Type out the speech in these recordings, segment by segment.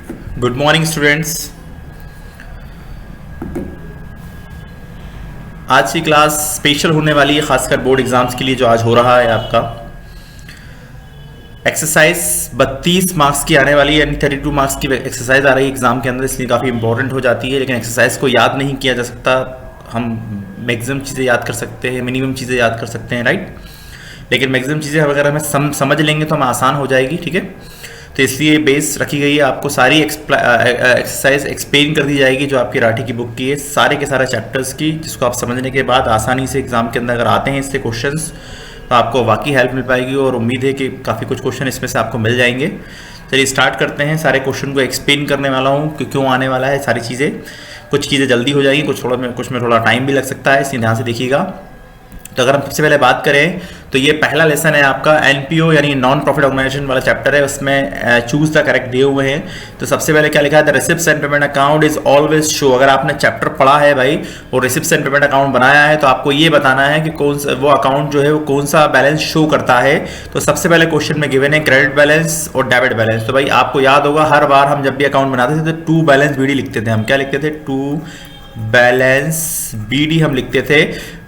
Good morning students. आज की class special होने वाली है, खासकर बोर्ड एग्जाम्स के लिए जो आज हो रहा है आपका। एक्सरसाइज 32 मार्क्स की आने वाली है, यानी 32 मार्क्स की एक्सरसाइज आ रही है एग्जाम के अंदर, इसलिए काफ़ी इंपॉर्टेंट हो जाती है। लेकिन एक्सरसाइज को याद नहीं किया जा सकता, हम मैक्सिमम चीज़ें याद कर सकते हैं, मिनिमम चीज़ें याद कर सकते हैं, राइट। लेकिन मैक्सिमम चीज़ें अगर हमें समझ लेंगे तो हमें आसान हो जाएगी, ठीक है। तो इसलिए बेस रखी गई है, आपको सारी एक्सरसाइज एक्सप्लेन कर दी जाएगी जो आपकी राठी की बुक की है, सारे के सारे चैप्टर्स की, जिसको आप समझने के बाद आसानी से एग्जाम के अंदर अगर आते हैं इससे क्वेश्चंस तो आपको वाकई हेल्प मिल पाएगी और उम्मीद है कि काफ़ी कुछ क्वेश्चन इसमें से आपको मिल जाएंगे। चलिए स्टार्ट करते हैं। सारे क्वेश्चन को एक्सप्लेन करने वाला हूँ कि क्यों आने वाला है सारी चीज़ें। कुछ चीज़ें जल्दी हो जाएगी, कुछ में थोड़ा टाइम भी लग सकता है, इसलिए ध्यान से देखिएगा। तो अगर हम सबसे पहले बात करें तो ये पहला लेसन है आपका एनपीओ यानी नॉन प्रॉफिट ऑर्गेनाइजेशन वाला चैप्टर है, उसमें चूज द करेक्ट दिए हुए हैं। तो सबसे पहले क्या लिखा है, the receipts and payment account is always show. अगर आपने चैप्टर पढ़ा है भाई और रिसिप्ट्स एंड पेमेंट अकाउंट बनाया है तो आपको ये बताना है कि कौन सा वो अकाउंट जो है वो कौन सा बैलेंस शो करता है। तो सबसे पहले क्वेश्चन में गिवन है क्रेडिट बैलेंस और डेबिट बैलेंस। तो भाई आपको याद होगा हर बार हम जब भी अकाउंट बनाते थे तो टू बैलेंस बीडी लिखते थे। हम क्या लिखते थे, टू बैलेंस बीडी हम लिखते थे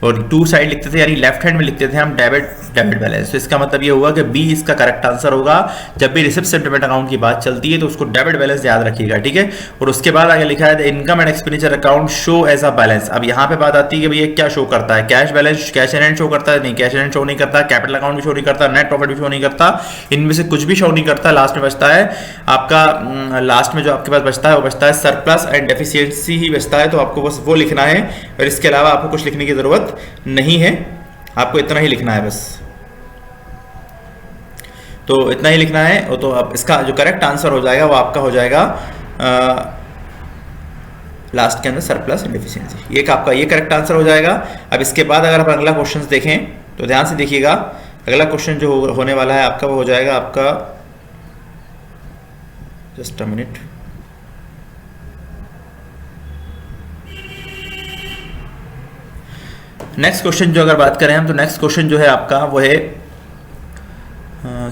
और टू साइड लिखते थे, यानी लेफ्ट हैंड में लिखते थे हम डेबिट बैलेंस। तो इसका मतलब ये हुआ कि बी इसका करेक्ट आंसर होगा। जब भी रिसिप्ट एंड पेमेंट अकाउंट की बात चलती है तो उसको डेबिट बैलेंस याद रखिएगा, ठीक है। और उसके बाद आगे लिखा है income and expenditure account show as a balance. अब यहाँ पे बात आती है कि भैया क्या शो करता है, cash balance, cash in hand show करता है? नहीं, कैश इन हैंड शो नहीं करता, कैपिटल अकाउंट भी शो नहीं करता, नेट प्रॉफिट भी शो नहीं करता, इनमें से कुछ भी शो नहीं करता। लास्ट में बचता है आपका, लास्ट में जो आपके पास बचता है वो बचता है सरप्लस एंड डेफिशिएंसी ही बचता है। तो आपको बस वो लिखना है और इसके अलावा आपको कुछ लिखने की जरूरत नहीं है, आपको इतना ही लिखना है बस। तो इतना ही लिखना है। तो अब इसका जो करेक्ट आंसर हो जाएगा वो आपका हो जाएगा लास्ट के अंदर सरप्लस एंड डेफिशिएंसी, ये आपका ये करेक्ट आंसर हो जाएगा। अब इसके बाद अगर आप अगला क्वेश्चन देखें तो ध्यान से देखिएगा। अगला क्वेश्चन जो होने वाला है आपका वो हो जाएगा आपका, just a minute, next question जो अगर बात करें हम तो नेक्स्ट क्वेश्चन जो है आपका वो है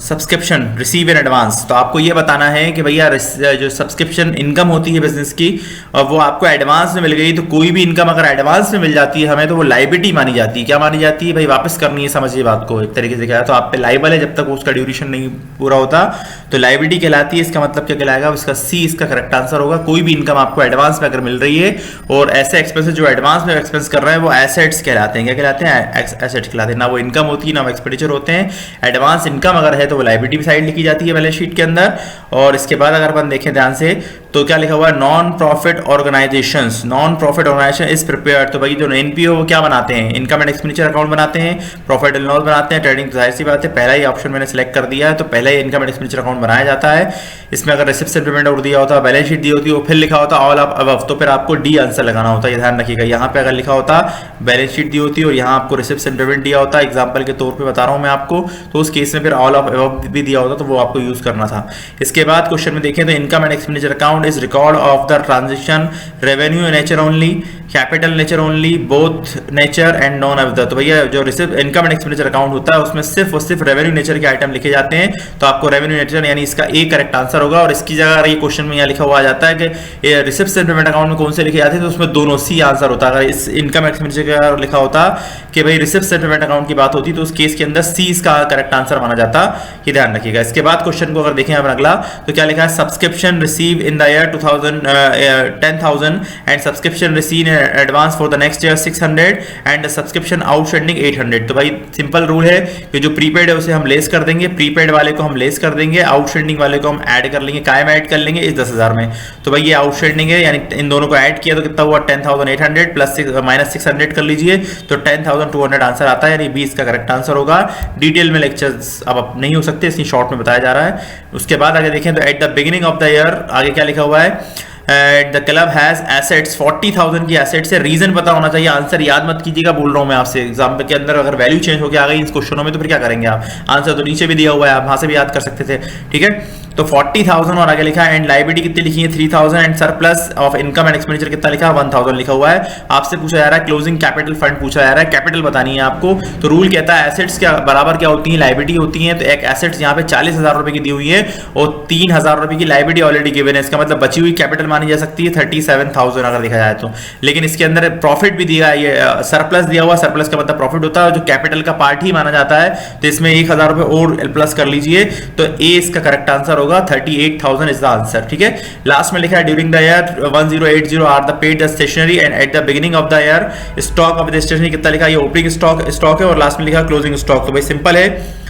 सब्सक्रिप्शन रिसीव इन एडवांस। तो आपको ये बताना है कि भैया जो सब्सक्रिप्शन इनकम होती है बिजनेस की और वो आपको एडवांस में मिल गई, तो कोई भी इनकम अगर एडवांस में मिल जाती है हमें तो वो लाइबिलिटी मानी जाती है। क्या मानी जाती है भाई? वापस करनी है, समझिए बात को एक तरीके से। क्या है, तो आप पे लाइबल है जब तक उसका ड्यूरेशन नहीं पूरा होता तो लाइबिलिटी कहलाती है। इसका मतलब क्या कहलाएगा, इसका सी इसका करेक्ट आंसर होगा। कोई भी इनकम आपको एडवांस में अगर मिल रही है और ऐसे एक्सपेंसेस जो एडवांस में एक्सपेंस कर रहे हैं वो एसेट्स कहलाते हैं। क्या कहलाते हैं? एसेट्स कहलाते हैं। ना वो इनकम होती है ना वो एक्सपेंडिचर होते हैं। एडवांस इनकम अगर है तो वो लाइबिलिटी साइड लिखी जाती है बैलेंस शीट के अंदर। और इसके बाद अगर अपन देखें ध्यान से तो क्या लिखा हुआ है, non profit organisations. Non profit organisation is prepared. तो भाई जो एनपीओ वो क्या बनाते हैं, इनकम एंड एक्सपेंडिचर अकाउंट बनाते हैं, प्रॉफिट एंड लॉस बनाते हैं, ट्रेडिंग। तो जाहिर सी बात है पहला ही ऑप्शन मैंने सेलेक्ट कर दिया है, तो पहला ही इनकम एंड एक्सपेंडिचर अकाउंट बनाया जाता है। इसमें अगर रिसिप्ट एंड पेमेंट और दिया होता, बैलेंस शीट दी होती और फिर लिखा होता ऑल ऑफ अबव, तो फिर आपको डी आंसर लगाना होता है। ये ध्यान रखिएगा, यहाँ पे अगर लिखा होता बैलेंस शीट दी होती और यहाँ आपको रिसिप्ट एंड पेमेंट दिया होता, एग्जाम्पल के तौर पर बता रहा हूँ मैं आपको, तो उस केस में फिर ऑल ऑफ अबव भी दिया होता तो वो आपको यूज करना था। इसके बाद क्वेश्चन में देखें तो income and expenditure account is record of the transaction revenue nature only, capital nature only, both nature and none of the. तो भैया जो receipt income and expenditure account होता है उसमें सिर्फ और सिर्फ रेवेन्यू नेचर के आइटम लिखे जाते हैं। तो आपको रेवेन्यू नेचर यानी इसका ए करेक्ट आंसर होगा। और इसकी जगह अगर ये क्वेश्चन में यहाँ लिखा हुआ आ जाता है कि रिसिप्ट एंड पेमेंट अकाउंट में कौन से लिखे जाते हैं तो उसमें दोनों सी आंसर होता है। अगर इस इनकम एक्सपेंडिचर का लिखा होता कि भाई रिसिप्ट एंड पेमेंट अकाउंट की बात होती तो उस केस के अंदर सी इसका करेक्ट आंसर माना जाता, ये ध्यान रखिएगा। इसके बाद क्वेश्चन को अगर देखें अपन अगला तो क्या लिखा है, subscription receive in the year 10,000 and subscription receive in advance for the next year 600 and subscription outstanding 800। तो भाई सिंपल रूल है कि जो प्रीपेड है उसे हम लेस कर देंगे, प्रीपेड वाले को हम लेस कर देंगे, आउटस्टैंडिंग वाले को हम ऐड कर लेंगे। कायम ऐड कर लेंगे इस 10,000 में। तो भाई ये आउटस्टैंडिंग है, यानी इन दोनों को ऐड किया तो कितना हुआ, 10,800 प्लस माइनस 600 कर लीजिए तो 10,200 आंसर आता है, यानी 20 का करेक्ट आंसर होगा। डिटेल में लेक्चर्स अब नहीं हो सकते, इसलिए शॉर्ट में बताया जा रहा है। उसके बाद आगे देखें तो eight the beginning of the year आगे क्या लिखा हुआ है, द क्लब हैज एसेट्स 40,000 की एसेट्स है। रीजन पता होना चाहिए, आंसर याद मत कीजिएगा, बोल रहा हूं मैं आपसे। एग्जाम के अंदर अगर वैल्यू चेंज होकर आ गई इन क्वेश्चनों में तो फिर क्या करेंगे आप? आंसर तो नीचे भी दिया हुआ है, आप वहां से भी याद कर सकते थे, ठीक है। तो 40,000 और आगे लिखा है एंड लायबिलिटी कितनी लिखी है 3,000 and surplus of income and expenditure कितना लिखा है 1,000 लिखा हुआ है। आपसे पूछा जा रहा है क्लोजिंग कैपिटल फंड पूछा जा रहा है, कैपिटल बतानी है आपको। तो रूल कहता है एसेट्स क्या बराबर क्या होती है लायबिलिटी होती है। तो एक एसेट्स यहाँ पे 40,000 रुपए की दी हुई है और 3,000 रुपए की लायबिलिटी ऑलरेडी गिवन है, इसका मतलब बची हुई कैपिटल मानी जा सकती है 37,000 अगर देखा जाए तो। लेकिन इसके अंदर प्रॉफिट भी दिया है, ये सरप्लस दिया हुआ, सरप्लस का मतलब प्रॉफिट होता है जो कैपिटल का पार्ट ही माना जाता है। तो इसमें 1,000 रुपए और प्लस कर लीजिए, तो ए इसका करेक्ट आंसर होगा 38,000 इज द आंसर। ठीक है, लास्ट में लिखा है during the year 1080 are the paid the stationery and at the beginning of the year stock of the stationery कितना लिखा है, ये ओपनिंग स्टॉक है और लास्ट में लिखा क्लोजिंग स्टॉक। तो भाई सिंपल है,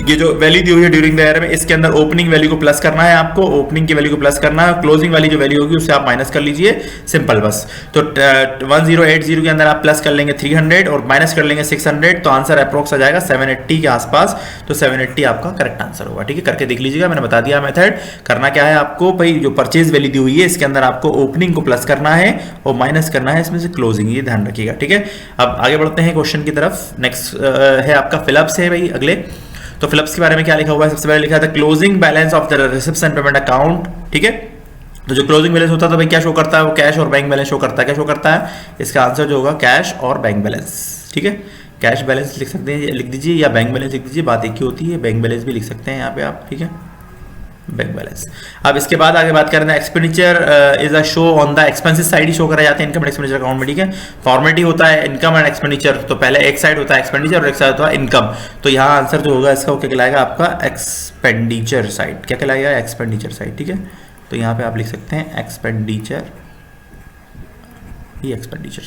ये जो वैल्यू दी हुई है ड्यूरिंग द ईयर में, इसके अंदर ओपनिंग वैल्यू को प्लस करना है आपको, ओपनिंग की वैल्यू को प्लस करना है, क्लोजिंग वाली जो वैल्यू होगी उससे आप माइनस कर लीजिए, सिंपल बस। तो 1080 के अंदर आप प्लस कर लेंगे 300 और माइनस कर लेंगे 600, तो आंसर अप्रोक्स आ जाएगा 780 के आसपास। तो 780 आपका करेक्ट आंसर होगा। ठीक है, करके देख लीजिएगा, मैंने बता दिया मेथड। करना क्या है आपको भाई, जो परचेज वैल्यू दी हुई है इसके अंदर आपको ओपनिंग को प्लस करना है और माइनस करना है इसमें से क्लोजिंग, ये ध्यान रखिएगा। ठीक है, अब आगे बढ़ते हैं क्वेश्चन की तरफ। नेक्स्ट है आपका फिलअप्स है भाई अगले। तो फिलअप्स के बारे में क्या लिखा हुआ है, सबसे पहले लिखा था closing balance of the receipts and payment account. ठीक है, तो जो क्लोजिंग बैलेंस होता है तो भाई क्या शो करता है, वो कैश और बैंक बैलेंस शो करता है। क्या शो करता है, इसका आंसर जो होगा कैश और बैंक बैलेंस। ठीक है, कैश बैलेंस लिख सकते हैं, लिख दीजिए, या बैंक बैलेंस लिख दीजिए, बात एक ही होती है। बैंक बैलेंस भी लिख सकते हैं यहाँ पे आप। ठीक है, बैंक बैलेंस। अब इसके बाद आगे बात करें, expenditure is a show on the expenses side he show करा जाता है इनकम एंड एक्सपेंडिचर अकाउंट में। ठीक है, फॉर्मेलिटी होता है इनकम एंड एक्सपेंडिचर, तो पहले एक साइड होता है एक्सपेंडिचर और एक साइड होता है इनकम। तो यहाँ आंसर जो होगा इसका वो क्या कहलाएगा आपका एक्सपेंडिचर साइड। क्या कहलाएगा, एक्सपेंडिचर साइड। ठीक है, तो यहाँ पे आप लिख सकते हैं एक्सपेंडिचर, ये एक्सपेंडिचर।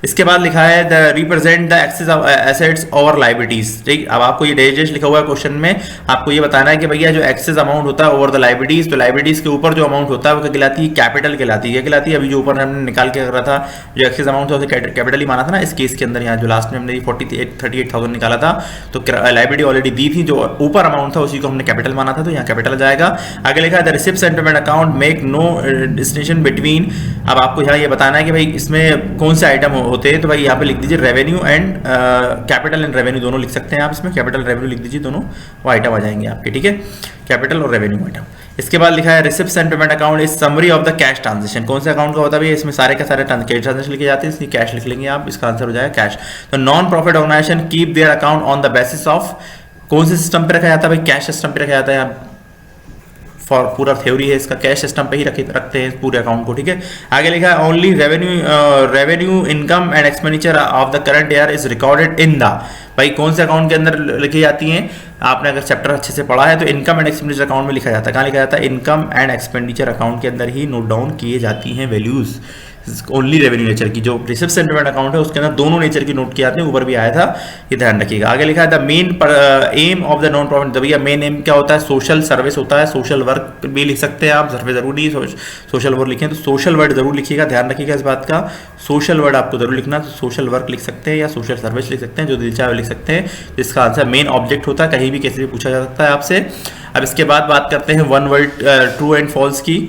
इसके बाद लिखा है the represent the excess of assets over liabilities. ठीक, अब आपको ये डेज लिखा हुआ है क्वेश्चन में, आपको ये बताना है कि भैया जो एक्सेस अमाउंट होता है ओवर द लायबिलिटीज, तो लायबिलिटीज के ऊपर जो अमाउंट होता है वो क्या कहलाती है, कैपिटल कहलाती है। क्या कहलाती है, अभी जो ऊपर हमने निकाल के रखा था जो एक्सेस अमाउंट था उसे कैपिटल ही माना था ना। इस केस के अंदर यहाँ जो लास्ट में हमने 38,000 निकाला था, तो लायबिलिटी ऑलरेडी दी थी, जो ऊपर अमाउंट था उसी को हमने कैपिटल माना था, तो यहाँ कैपिटल आ जाएगा। आगे लिखा है the receipts and payment account make no distinction between. अब आपको यहाँ ये बताना है कि भाई इसमें कौन से आइटम होते हैं, तो भाई यहाँ पे लिख दीजिए revenue and capital and revenue दोनों लिख सकते हैं आप। इसमें कैपिटल रेवेन्यू लिख दीजिए, दोनों वो आइटम आ जाएंगे आपके। ठीक है, कैपिटल और रेवेन्यू आइटम। इसके बाद लिखा है receipts and payment account is summary of the cash transaction. कौन से अकाउंट का होता है, इसमें सारे का सारे कैश ट्रांजेक्शन लिखे जाते हैं, इसलिए कैश लिख लेंगे आप, इसका आंसर हो जाएगा कैश। तो non profit organisation keep their account on the basis of, कौन से सिस्टम पे रखा जाता है भाई, कैश सिस्टम पे रखा जाता है। फॉर पूरा थ्योरी है इसका, कैश सिस्टम पे ही रखते हैं पूरे अकाउंट को। ठीक है, आगे लिखा है only revenue income and expenditure of the current year is recorded in the, भाई कौन से अकाउंट के अंदर लिखी जाती हैं। आपने अगर चैप्टर अच्छे से पढ़ा है तो इनकम एंड एक्सपेंडिचर अकाउंट में लिखा जाता है। कहाँ लिखा जाता है, इनकम एंड एक्सपेंडिचर अकाउंट के अंदर ही नोट डाउन किए जाती हैं वैल्यूज, ओनली रेवेन्यू नेचर की। जो रिसिप्ट्स एंड पेमेंट अकाउंट है उसके अंदर दोनों नेचर की नोट किए जाते हैं, ऊपर भी आया था, ये ध्यान रखिएगा। आगे लिखा है the main M of the non profit, भैया मेन एम क्या होता है, सोशल सर्विस होता है, सोशल वर्क भी लिख सकते हैं आप, सर्विस जरूर नहीं, सोशल वर्क लिखें तो सोशल वर्ड जरूर लिखिएगा, ध्यान रखिएगा इस बात का। सोशल वर्ड आपको जरूर लिखना, तो सोशल वर्क लिख सकते हैं या सोशल सर्विस लिख सकते हैं, जो दिल चाहे लिख सकते हैं। इसका आंसर मेन ऑब्जेक्ट होता है, कहीं भी कैसे भी पूछा जा सकता है आपसे। अब इसके बाद बात करते हैं one word true and false की।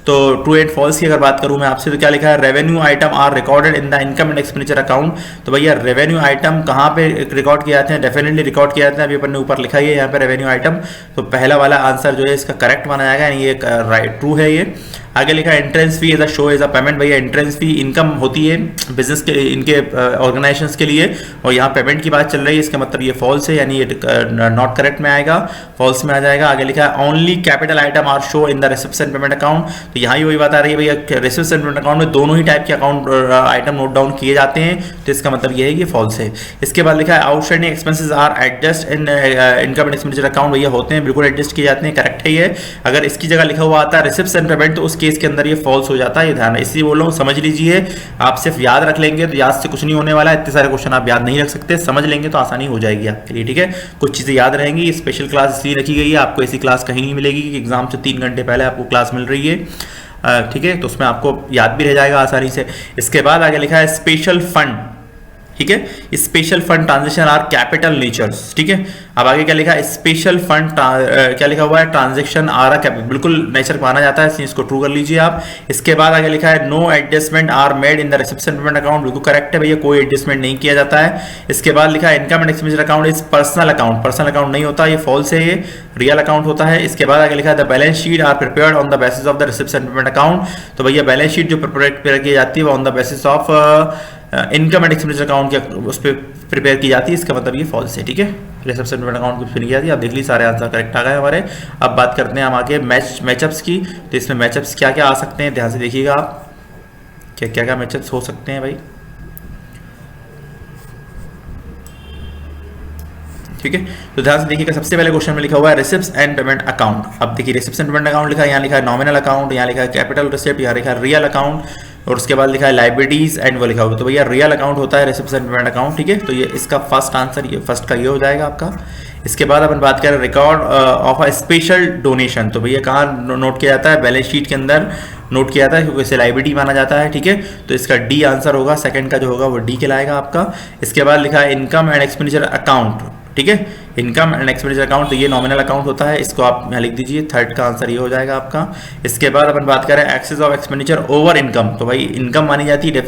तो ट्रू एंड फॉल्स की अगर बात करूं मैं आपसे, तो क्या लिखा है, revenue item are recorded in the income and expenditure account. तो भैया रेवेन्यू आइटम कहाँ पे रिकॉर्ड किए जाते हैं, डेफिनेटली रिकॉर्ड किए जाते हैं। अभी अपन ने ऊपर लिखा ही है यहाँ पे रेवेन्यू आइटम, तो पहला वाला आंसर जो है इसका करेक्ट माना जाएगा, यानी ये राइट ट्रू है ये। आगे लिखा है entrance fee as a show as a payment. भैया एंट्रेंस फी इनकम होती है बिजनेस के, इनके ऑर्गेनाइजेशंस के लिए, और यहाँ पेमेंट की बात चल रही है, इसका मतलब ये फॉल्स है, यानी ये नॉट करेक्ट में आएगा, फॉल्स में आ जाएगा। आगे लिखा है only capital item are show in the receipts and payment account. तो यहाँ ही वही बात आ रही है भैया, रिसिप्ट्स एंड पेमेंट अकाउंट में दोनों ही टाइप के अकाउंट आइटम नोट डाउन किए जाते हैं, तो इसका मतलब ये है कि फॉल्स है। इसके बाद लिखा है outstanding expenses are adjust in income and expenditure account. भैया होते हैं, बिल्कुल एडजस्ट किए जाते हैं, करेक्ट है ये। अगर इसकी जगह लिखा हुआ आता है रिसिप्ट्स एंड पेमेंट, तो उस केस के अंदर ये फॉल्स हो जाता है, ये ध्यान है, इसलिए बोल रहा हूँ समझ लीजिए। आप सिर्फ याद रख लेंगे तो याद से कुछ नहीं होने वाला है, इतने सारे क्वेश्चन आप याद नहीं रख सकते, समझ लेंगे तो आसानी हो जाएगी आपके लिए। ठीक है, कुछ चीजें याद रहेंगी। स्पेशल क्लास इसलिए रखी गई है, आपको ऐसी क्लास कहीं नहीं मिलेगी कि एग्जाम से 3 घंटे पहले आपको क्लास मिल रही है। ठीक है, तो उसमें आपको याद भी रह जाएगा आसानी से। इसके बाद आगे लिखा है स्पेशल फंड, ठीक है। Special fund transaction are capital natures, ठीक है। अब आगे क्या लिखा है, स्पेशल फंड क्या लिखा हुआ है, ट्रांजेक्शन आर कैपिटल, बिल्कुल नेचर माना जाता है, इसलिए इसको ट्रू कर लीजिए आप। इसके बाद आगे लिखा है no adjustment are made in the reception payment account, बिल्कुल करेक्ट है भैया, कोई एडजस्टमेंट नहीं किया जाता है। इसके बाद लिखा है income and expenditure account is personal account, personal account नहीं होता, ये फॉल्स है, ये रियल अकाउंट होता है। इसके बाद आगे लिखा है the balance sheet are prepared on the basis of the reception payment account, तो भैया बैलेंस शीट जो प्रिपेयर की जाती है वो on the basis of income and expenditure account के उस पर प्रिपेयर की जाती है, इसका मतलब ये फॉल्स है, ठीक है। रिसिप्शन पेमेंट अकाउंट कुछ भी नहीं किया जाती। आप देख लीजिए सारे आंसर करेक्ट आ गए हमारे। अब बात करते हैं हम आगे मैचअप्स की, तो इसमें मैचअप्स क्या क्या आ सकते हैं, ध्यान से देखिएगा आप, क्या क्या क्या मैचअप्स हो सकते हैं भाई, ठीक है। तो ध्यान से देखिएगा, सबसे पहले क्वेश्चन में लिखा हुआ है रिसिप्ट्स एंड पेमेंट अकाउंट। अब देखिए रिसिप्ट्स एंड पेमेंट अकाउंट लिखा है, यहाँ लिखा है नॉमिनल अकाउंट, यहाँ लिखा है कैपिटल रिसिप्ट, यहाँ लिखा है रियल अकाउंट, और उसके बाद लिखा है लाइबिलिटीज एंड वो लिखा हुआ, तो भैया रियल अकाउंट होता है रिसिप्ट्स एंड पेमेंट अकाउंट, ठीक है। तो ये इसका फर्स्ट आंसर, ये फर्स्ट का ये हो जाएगा आपका। इसके बाद अपन बात करें record of a special donation, तो भैया कहाँ नोट किया जाता है, बैलेंस शीट के अंदर नोट किया जाता है, क्योंकि इसे लाइबिलिटी माना जाता है, ठीक है। तो इसका डी आंसर होगा, सेकंड का जो होगा वो डी कहलाएगा आपका। इसके बाद लिखा है इनकम एंड एक्सपेंडिचर अकाउंट, ठीक है, इनकम एंड एक्सपेंडिचर अकाउंट, तो ये नॉमिनल अकाउंट होता है, इसको आप यहाँ लिख दीजिए, थर्ड का आंसर ये हो जाएगा आपका। इसके बाद अपन बात करें excess of expenditure over income, तो भाई इनकम मानी जाती है,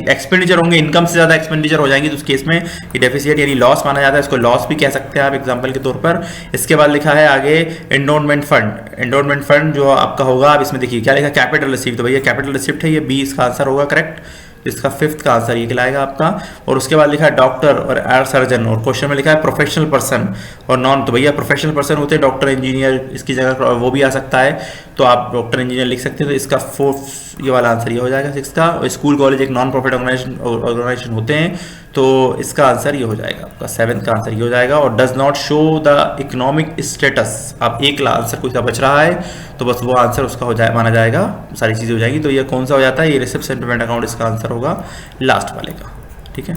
एक्सपेंडिचर होंगे इनकम से ज़्यादा एक्सपेंडिचर हो जाएंगी, तो उस केस में ये डेफिसिट यानी लॉस माना जाता है, इसको लॉस भी कह सकते हैं आप एग्जाम्पल के तौर पर। इसके बाद लिखा है आगे एंडोनमेंट फंड, एंडोनमेंट फंड जो आपका होगा, अब इसमें देखिए क्या लिखा, कैपिटल रिसिप्ट, तो भैया कैपिटल रिसिप्ट है, ये बी इसका आंसर होगा करेक्ट, इसका फिफ्थ का आंसर ये कहलाएगा आपका। और उसके बाद लिखा है डॉक्टर और एयर सर्जन, और क्वेश्चन में लिखा है प्रोफेशनल पर्सन और नॉन, तो भैया प्रोफेशनल पर्सन होते हैं डॉक्टर इंजीनियर, इसकी जगह वो भी आ सकता है, तो आप डॉक्टर इंजीनियर लिख सकते हैं। तो इसका फोर्थ ये वाला आंसर ये हो जाएगा सिक्स का। और स्कूल कॉलेज एक नॉन प्रॉफिट ऑर्गेनाइजेशन होते हैं, तो इसका आंसर ये हो जाएगा आपका, सेवन्थ का आंसर ये हो जाएगा। और does not show the economic status, आप एक आंसर कोई सा बच रहा है तो बस वो आंसर उसका हो जाए, माना जाएगा, सारी चीज़ें हो जाएगी। तो ये कौन सा हो जाता है, ये रिसिप्ट्स एंड पेमेंट अकाउंट इसका आंसर होगा लास्ट वाले का, ठीक है।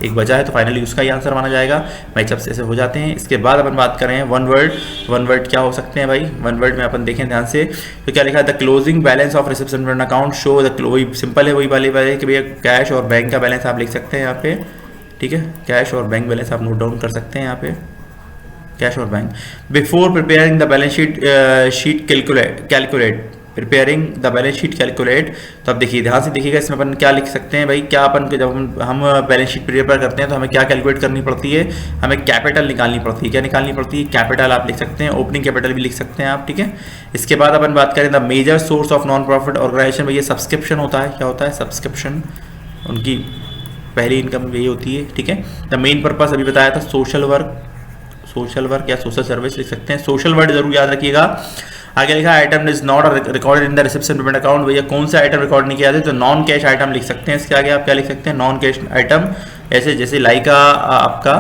एक बचा है तो फाइनली उसका ही आंसर माना जाएगा। मैचअप्स ऐसे हो जाते हैं। इसके बाद अपन बात करें वन वर्ड क्या हो सकते हैं भाई, वन वर्ड में अपन देखें ध्यान से, तो क्या लिखा है the closing balance of reception payment account show the, वही सिंपल है, वही वाले कि भैया कैश और बैंक का बैलेंस आप लिख सकते हैं यहाँ पे, ठीक है, कैश और बैंक बैलेंस आप नोट डाउन कर सकते हैं यहाँ पे, कैश और bank. Before preparing the balance sheet calculate preparing the balance sheet calculate, तो अब देखिए ध्यान से देखिएगा, इसमें अपन क्या लिख सकते हैं भाई, क्या अपन जब हम बैलेंस शीट प्रिपेयर करते हैं तो हमें क्या कैलकुलेट करनी पड़ती है, हमें कैपिटल निकालनी पड़ती है। क्या निकालनी पड़ती है, कैपिटल आप लिख सकते हैं, ओपनिंग कैपिटल भी लिख सकते हैं आप, ठीक है। इसके बाद अपन बात करें the major source of non profit organisation, भैया सब्सक्रिप्शन होता है। क्या होता है, सब्सक्रिप्शन, उनकी पहली इनकम यही होती है, ठीक है। द मेन पर्पस अभी बताया था सोशल वर्क या सोशल सर्विस लिख सकते हैं, सोशल वर्ड जरूर याद रखिएगा। आगे लिखा item is not recorded in the reception payment account, भैया कौन सा आइटम रिकॉर्ड नहीं किया जाता, तो नॉन कैश आइटम लिख सकते हैं। इसके आगे आप क्या लिख सकते हैं, नॉन कैश आइटम, ऐसे जैसे लाइक आपका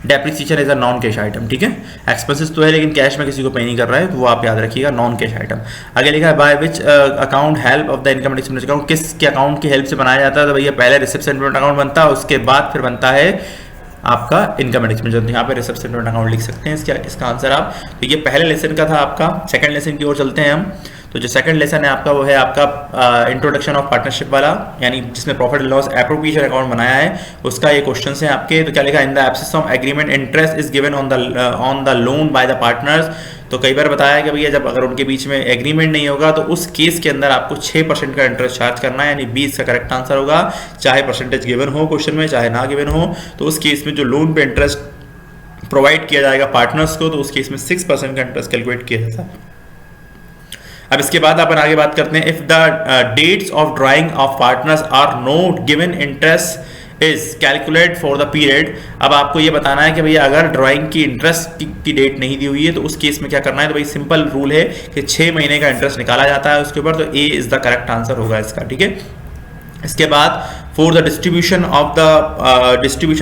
depreciation is a non cash item, ठीक है। एक्सपेंसेस तो है लेकिन कैश में किसी को पे नहीं कर रहा है, तो वो आप याद रखिएगा, नॉन कैश आइटम। आगे लिखा है by which account help of the income expenditure account, किसके अकाउंट की हेल्प से बनाया जाता है, तो भैया पहले रिसिप्शन पेमेंट अकाउंट बनता है, उसके बाद फिर बनता है आपका इनकम एंड एक्सपेंडिचर, यहाँ पे रिसिप्शन पेमेंट अकाउंट लिख सकते हैं इसका आंसर आप। तो ये पहले लेसन का था आपका, सेकंड लेसन की ओर चलते हैं हम। तो जो सेकंड लेसन है आपका वो है आपका इंट्रोडक्शन ऑफ पार्टनरशिप वाला, यानी जिसमें profit and loss appropriation account बनाया है, उसका ये क्वेश्चन है आपके। तो क्या लिखा, in the absence of agreement interest is given on the loan by the partners, तो कई बार बताया कि भैया जब अगर उनके बीच में एग्रीमेंट नहीं होगा तो उस केस के अंदर आपको 6% का इंटरेस्ट चार्ज करना है, यानी 20 का करेक्ट आंसर होगा, चाहे परसेंटेज गिवन हो क्वेश्चन में चाहे ना गिवन हो। तो उस केस में जो लोन पे इंटरेस्ट प्रोवाइड किया जाएगा पार्टनर्स को, तो उस केस में 6% का इंटरेस्ट कैलकुलेट किया जाता है। अब इसके बाद अपन आगे बात करते हैं, if the dates of drawing of partners are not given interest is calculate for the period. अब आपको ये बताना है कि भैया अगर ड्राइंग की इंटरेस्ट की डेट नहीं दी हुई है तो उस केस में क्या करना है, तो भाई सिंपल रूल है कि 6 महीने का इंटरेस्ट निकाला जाता है उसके ऊपर, तो ए इज द करेक्ट आंसर होगा इसका, ठीक है। इसके बाद for the distribution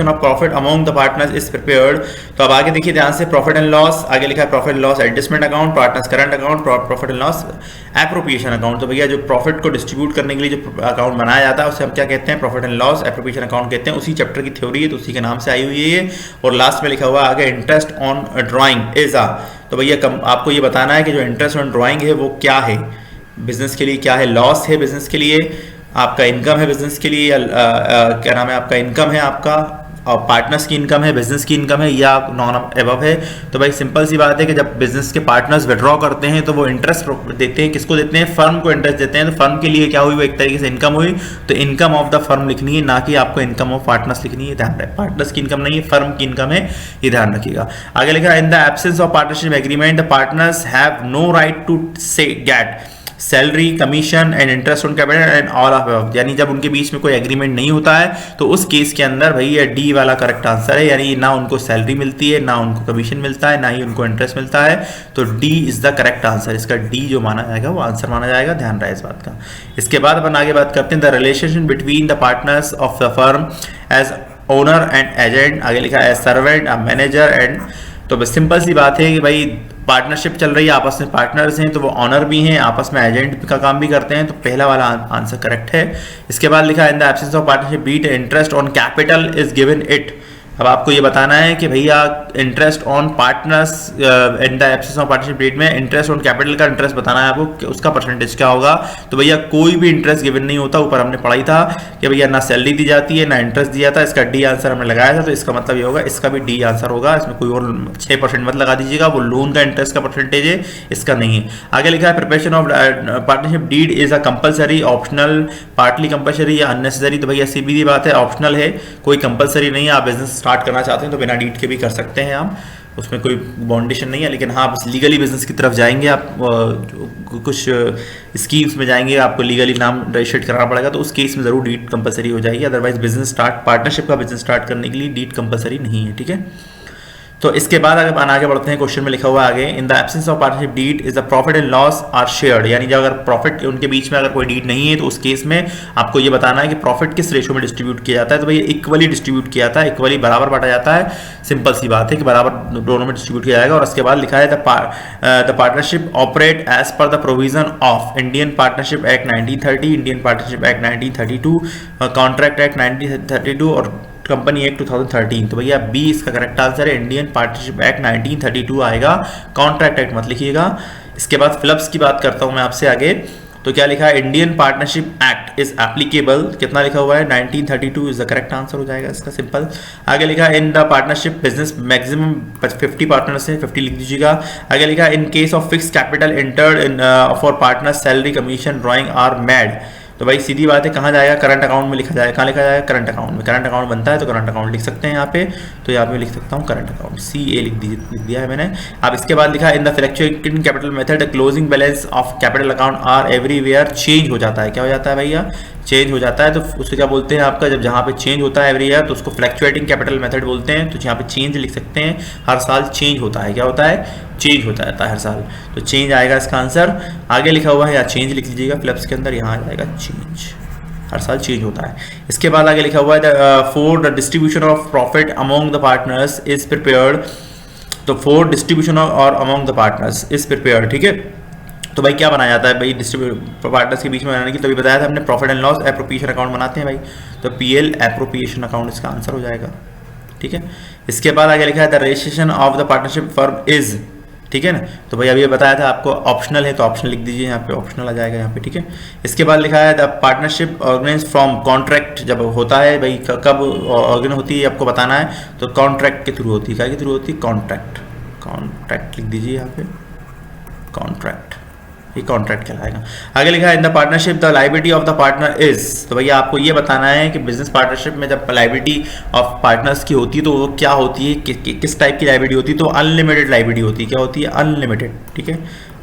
of profit among the partners is prepared, तो अब आगे देखिए ध्यान से, प्रॉफिट एंड लॉस, आगे लिखा है profit and loss adjustment account, partners current account, profit and loss appropriation account. तो भैया जो प्रॉफिट को डिस्ट्रीब्यूट करने के लिए जो अकाउंट बनाया जाता है उसे हम क्या कहते हैं, profit and loss appropriation account कहते हैं। उसी चैप्टर की थ्योरी है तो उसी के नाम से आई हुई है ये। और लास्ट में लिखा हुआ आगे इंटरेस्ट ऑन ड्राइंग इज आ, तो भैया आपको ये बताना है कि जो इंटरेस्ट ऑन ड्राइंग है वो क्या है, बिजनेस के लिए क्या है, लॉस है बिजनेस के लिए, आपका इनकम है बिजनेस के लिए, या क्या नाम है आपका इनकम है आपका, और पार्टनर्स की इनकम है, बिजनेस की इनकम है, या नॉन एबव है। तो भाई सिंपल सी बात है कि जब बिजनेस के पार्टनर्स विड्रॉ करते हैं तो वो इंटरेस्ट देते हैं, किसको देते हैं, फर्म को इंटरेस्ट देते हैं। तो फर्म के लिए क्या हुई, वो एक तरीके से इनकम हुई। तो इनकम ऑफ द फर्म लिखनी है, ना कि आपको इनकम ऑफ पार्टनर्स लिखनी है, ध्यान रहे, पार्टनर्स की इनकम नहीं है, फर्म की इनकम है, ये ध्यान रखिएगा। आगे लिखा, in the absence of partnership agreement the partners have no right to say get salary, commission and interest on capital and all of above. यानी जब उनके बीच में कोई एग्रीमेंट नहीं होता है तो उस केस के अंदर भाई ये डी वाला करेक्ट आंसर है, यानी ना उनको सैलरी मिलती है, ना उनको कमीशन मिलता है, ना ही उनको इंटरेस्ट मिलता है। तो D is the correct answer, इसका डी जो माना जाएगा वो आंसर माना जाएगा, ध्यान रहे इस बात का। इसके बाद अपन आगे बात करते हैं the relationship between the partners of the firm as owner and agent. आगे लिखा है सर्वेंट, मैनेजर एंड। तो बस सिंपल सी बात है कि भाई पार्टनरशिप चल रही है, आपस में पार्टनर्स हैं तो वो ऑनर भी हैं, आपस में एजेंट का काम भी करते हैं। तो पहला वाला आंसर करेक्ट है। इसके बाद लिखा है in the absence of partnership beat interest on capital is given it. अब आपको ये बताना है कि भैया interest on partners in the absence of partnership rate में इंटरेस्ट ऑन कैपिटल का इंटरेस्ट बताना है आपको कि उसका परसेंटेज क्या होगा। तो भैया कोई भी इंटरेस्ट गिवन नहीं होता, ऊपर हमने पढ़ा ही था कि भैया ना सैलरी दी जाती है ना इंटरेस्ट दिया था। इसका डी आंसर हमने लगाया था, तो इसका मतलब ये होगा, इसका भी डी आंसर होगा। इसमें कोई और 6% मत लगा दीजिएगा, वो लोन का इंटरेस्ट का परसेंटेज है, इसका नहीं है। आगे लिखा है preparation of partnership deed is a compulsory, optional, partly compulsory या अननेसेसरी। तो भैया सीधी बात है, ऑप्शनल है, कोई कंपलसरी नहीं है। आप बिजनेस स्टार्ट करना चाहते हैं तो बिना डीड के भी कर सकते हैं आप, उसमें कोई बाउंडेशन नहीं है। लेकिन हाँ, बस लीगली बिजनेस की तरफ जाएंगे आप, कुछ स्कीम्स में जाएंगे, आपको लीगली नाम रजिस्टर्ड कराना पड़ेगा, तो उस केस में जरूर डीड कंपलसरी हो जाएगी। अदरवाइज बिजनेस स्टार्ट, पार्टनरशिप का बिजनेस स्टार्ट करने के लिए डीड कंपलसरी नहीं है, ठीक है। तो इसके बाद अगर आगे बढ़ते हैं, क्वेश्चन में लिखा हुआ आगे, in the absence of partnership deed is the profit and loss are shared. यानी जब अगर प्रॉफिट उनके बीच में अगर कोई डीड नहीं है तो उस केस में आपको ये बताना है कि प्रॉफिट किस रेशो में डिस्ट्रीब्यूट किया जाता है। तो भाई इक्वली डिस्ट्रीब्यूट किया जाता है, इक्वली बराबर बांटा जाता है। सिंपल सी बात है कि बराबर दोनों में डिस्ट्रीब्यूट किया जाएगा। और उसके बाद लिखा है the partnership operate as per the provision of Indian partnership act 1930, Indian partnership act 1932, contract act 1932 और कंपनी एक्ट 2013। तो भैया बी इसका करेक्ट आंसर है, इंडियन पार्टनरशिप एक्ट 1932 आएगा, कॉन्ट्रैक्ट एक्ट मत लिखिएगा। इसके बाद फिलिप्स की बात करता हूं मैं आपसे आगे। तो क्या लिखा है, Indian partnership act is applicable, कितना लिखा हुआ है, 1932 इज द करेक्ट आंसर हो जाएगा इसका, सिंपल। आगे लिखा है in the partnership business maximum 50 partners हैं, 50 लिख दीजिएगा। आगे लिखा है in case of fix capital entered in for partners salary, commission, drawing are made. तो भाई सीधी बात है, कहाँ जाएगा, करंट अकाउंट में लिखा जाएगा। कहाँ लिखा जाएगा, करंट अकाउंट में। करंट अकाउंट बनता है तो करंट अकाउंट लिख सकते हैं यहाँ पे। तो यहाँ पे लिख सकता हूँ करंट अकाउंट, CA लिख दिया है मैंने। अब इसके बाद लिखा है in the fluctuating capital method closing balance of capital account are everywhere change हो जाता है। क्या हो जाता है भैया, चेंज हो जाता है। तो उससे क्या बोलते हैं आपका, जब जहाँ पे चेंज होता है एवरी ईयर तो उसको फ्लक्चुएटिंग कैपिटल मेथड बोलते हैं। तो यहाँ पे चेंज लिख सकते हैं, हर साल चेंज होता है। क्या होता है, चेंज होता रहता है हर साल। तो चेंज आएगा इसका आंसर। आगे लिखा हुआ है या चेंज लिख लीजिएगा फिलिप्स के अंदर, यहाँ आ जाएगा चेंज, हर साल चेंज होता है। इसके बाद आगे लिखा हुआ है for the distribution of profit among the partners is prepared. तो फॉर डिस्ट्रीब्यूशन और among the partners is prepared, ठीक है। तो भाई क्या बनाया जाता है भाई पार्टनर्स के बीच में बनाने की, तभी बताया था हमने, profit and loss appropriation account बनाते हैं भाई। तो PL एप्रोप्रिएशन अकाउंट इसका आंसर हो जाएगा, ठीक है। इसके बाद आगे लिखा है the registration of the partnership firm is, ठीक है ना। तो भाई अभी बताया था आपको ऑप्शनल है, तो ऑप्शनल लिख दीजिए यहाँ पे, ऑप्शनल आ जाएगा यहाँ पे, ठीक है। इसके बाद लिखा है the partnership organise from contract. जब होता है भाई कब ऑर्गेनाइज होती है आपको बताना है, तो कॉन्ट्रैक्ट के थ्रू होती है। क्या के थ्रू होती है, कॉन्ट्रैक्ट, कॉन्ट्रैक्ट लिख दीजिए यहाँ पे, कॉन्ट्रैक्ट, ये कॉन्ट्रैक्ट कहलाएगा। आगे लिखा है in the partnership the liability of the partner is. तो भैया आपको ये बताना है कि बिजनेस पार्टनरशिप में जब लायबिलिटी ऑफ पार्टनर्स की होती है तो वो क्या होती है, किस टाइप की लायबिलिटी होती है। तो अनलिमिटेड लायबिलिटी होती है। क्या होती है, अनलिमिटेड, ठीक है,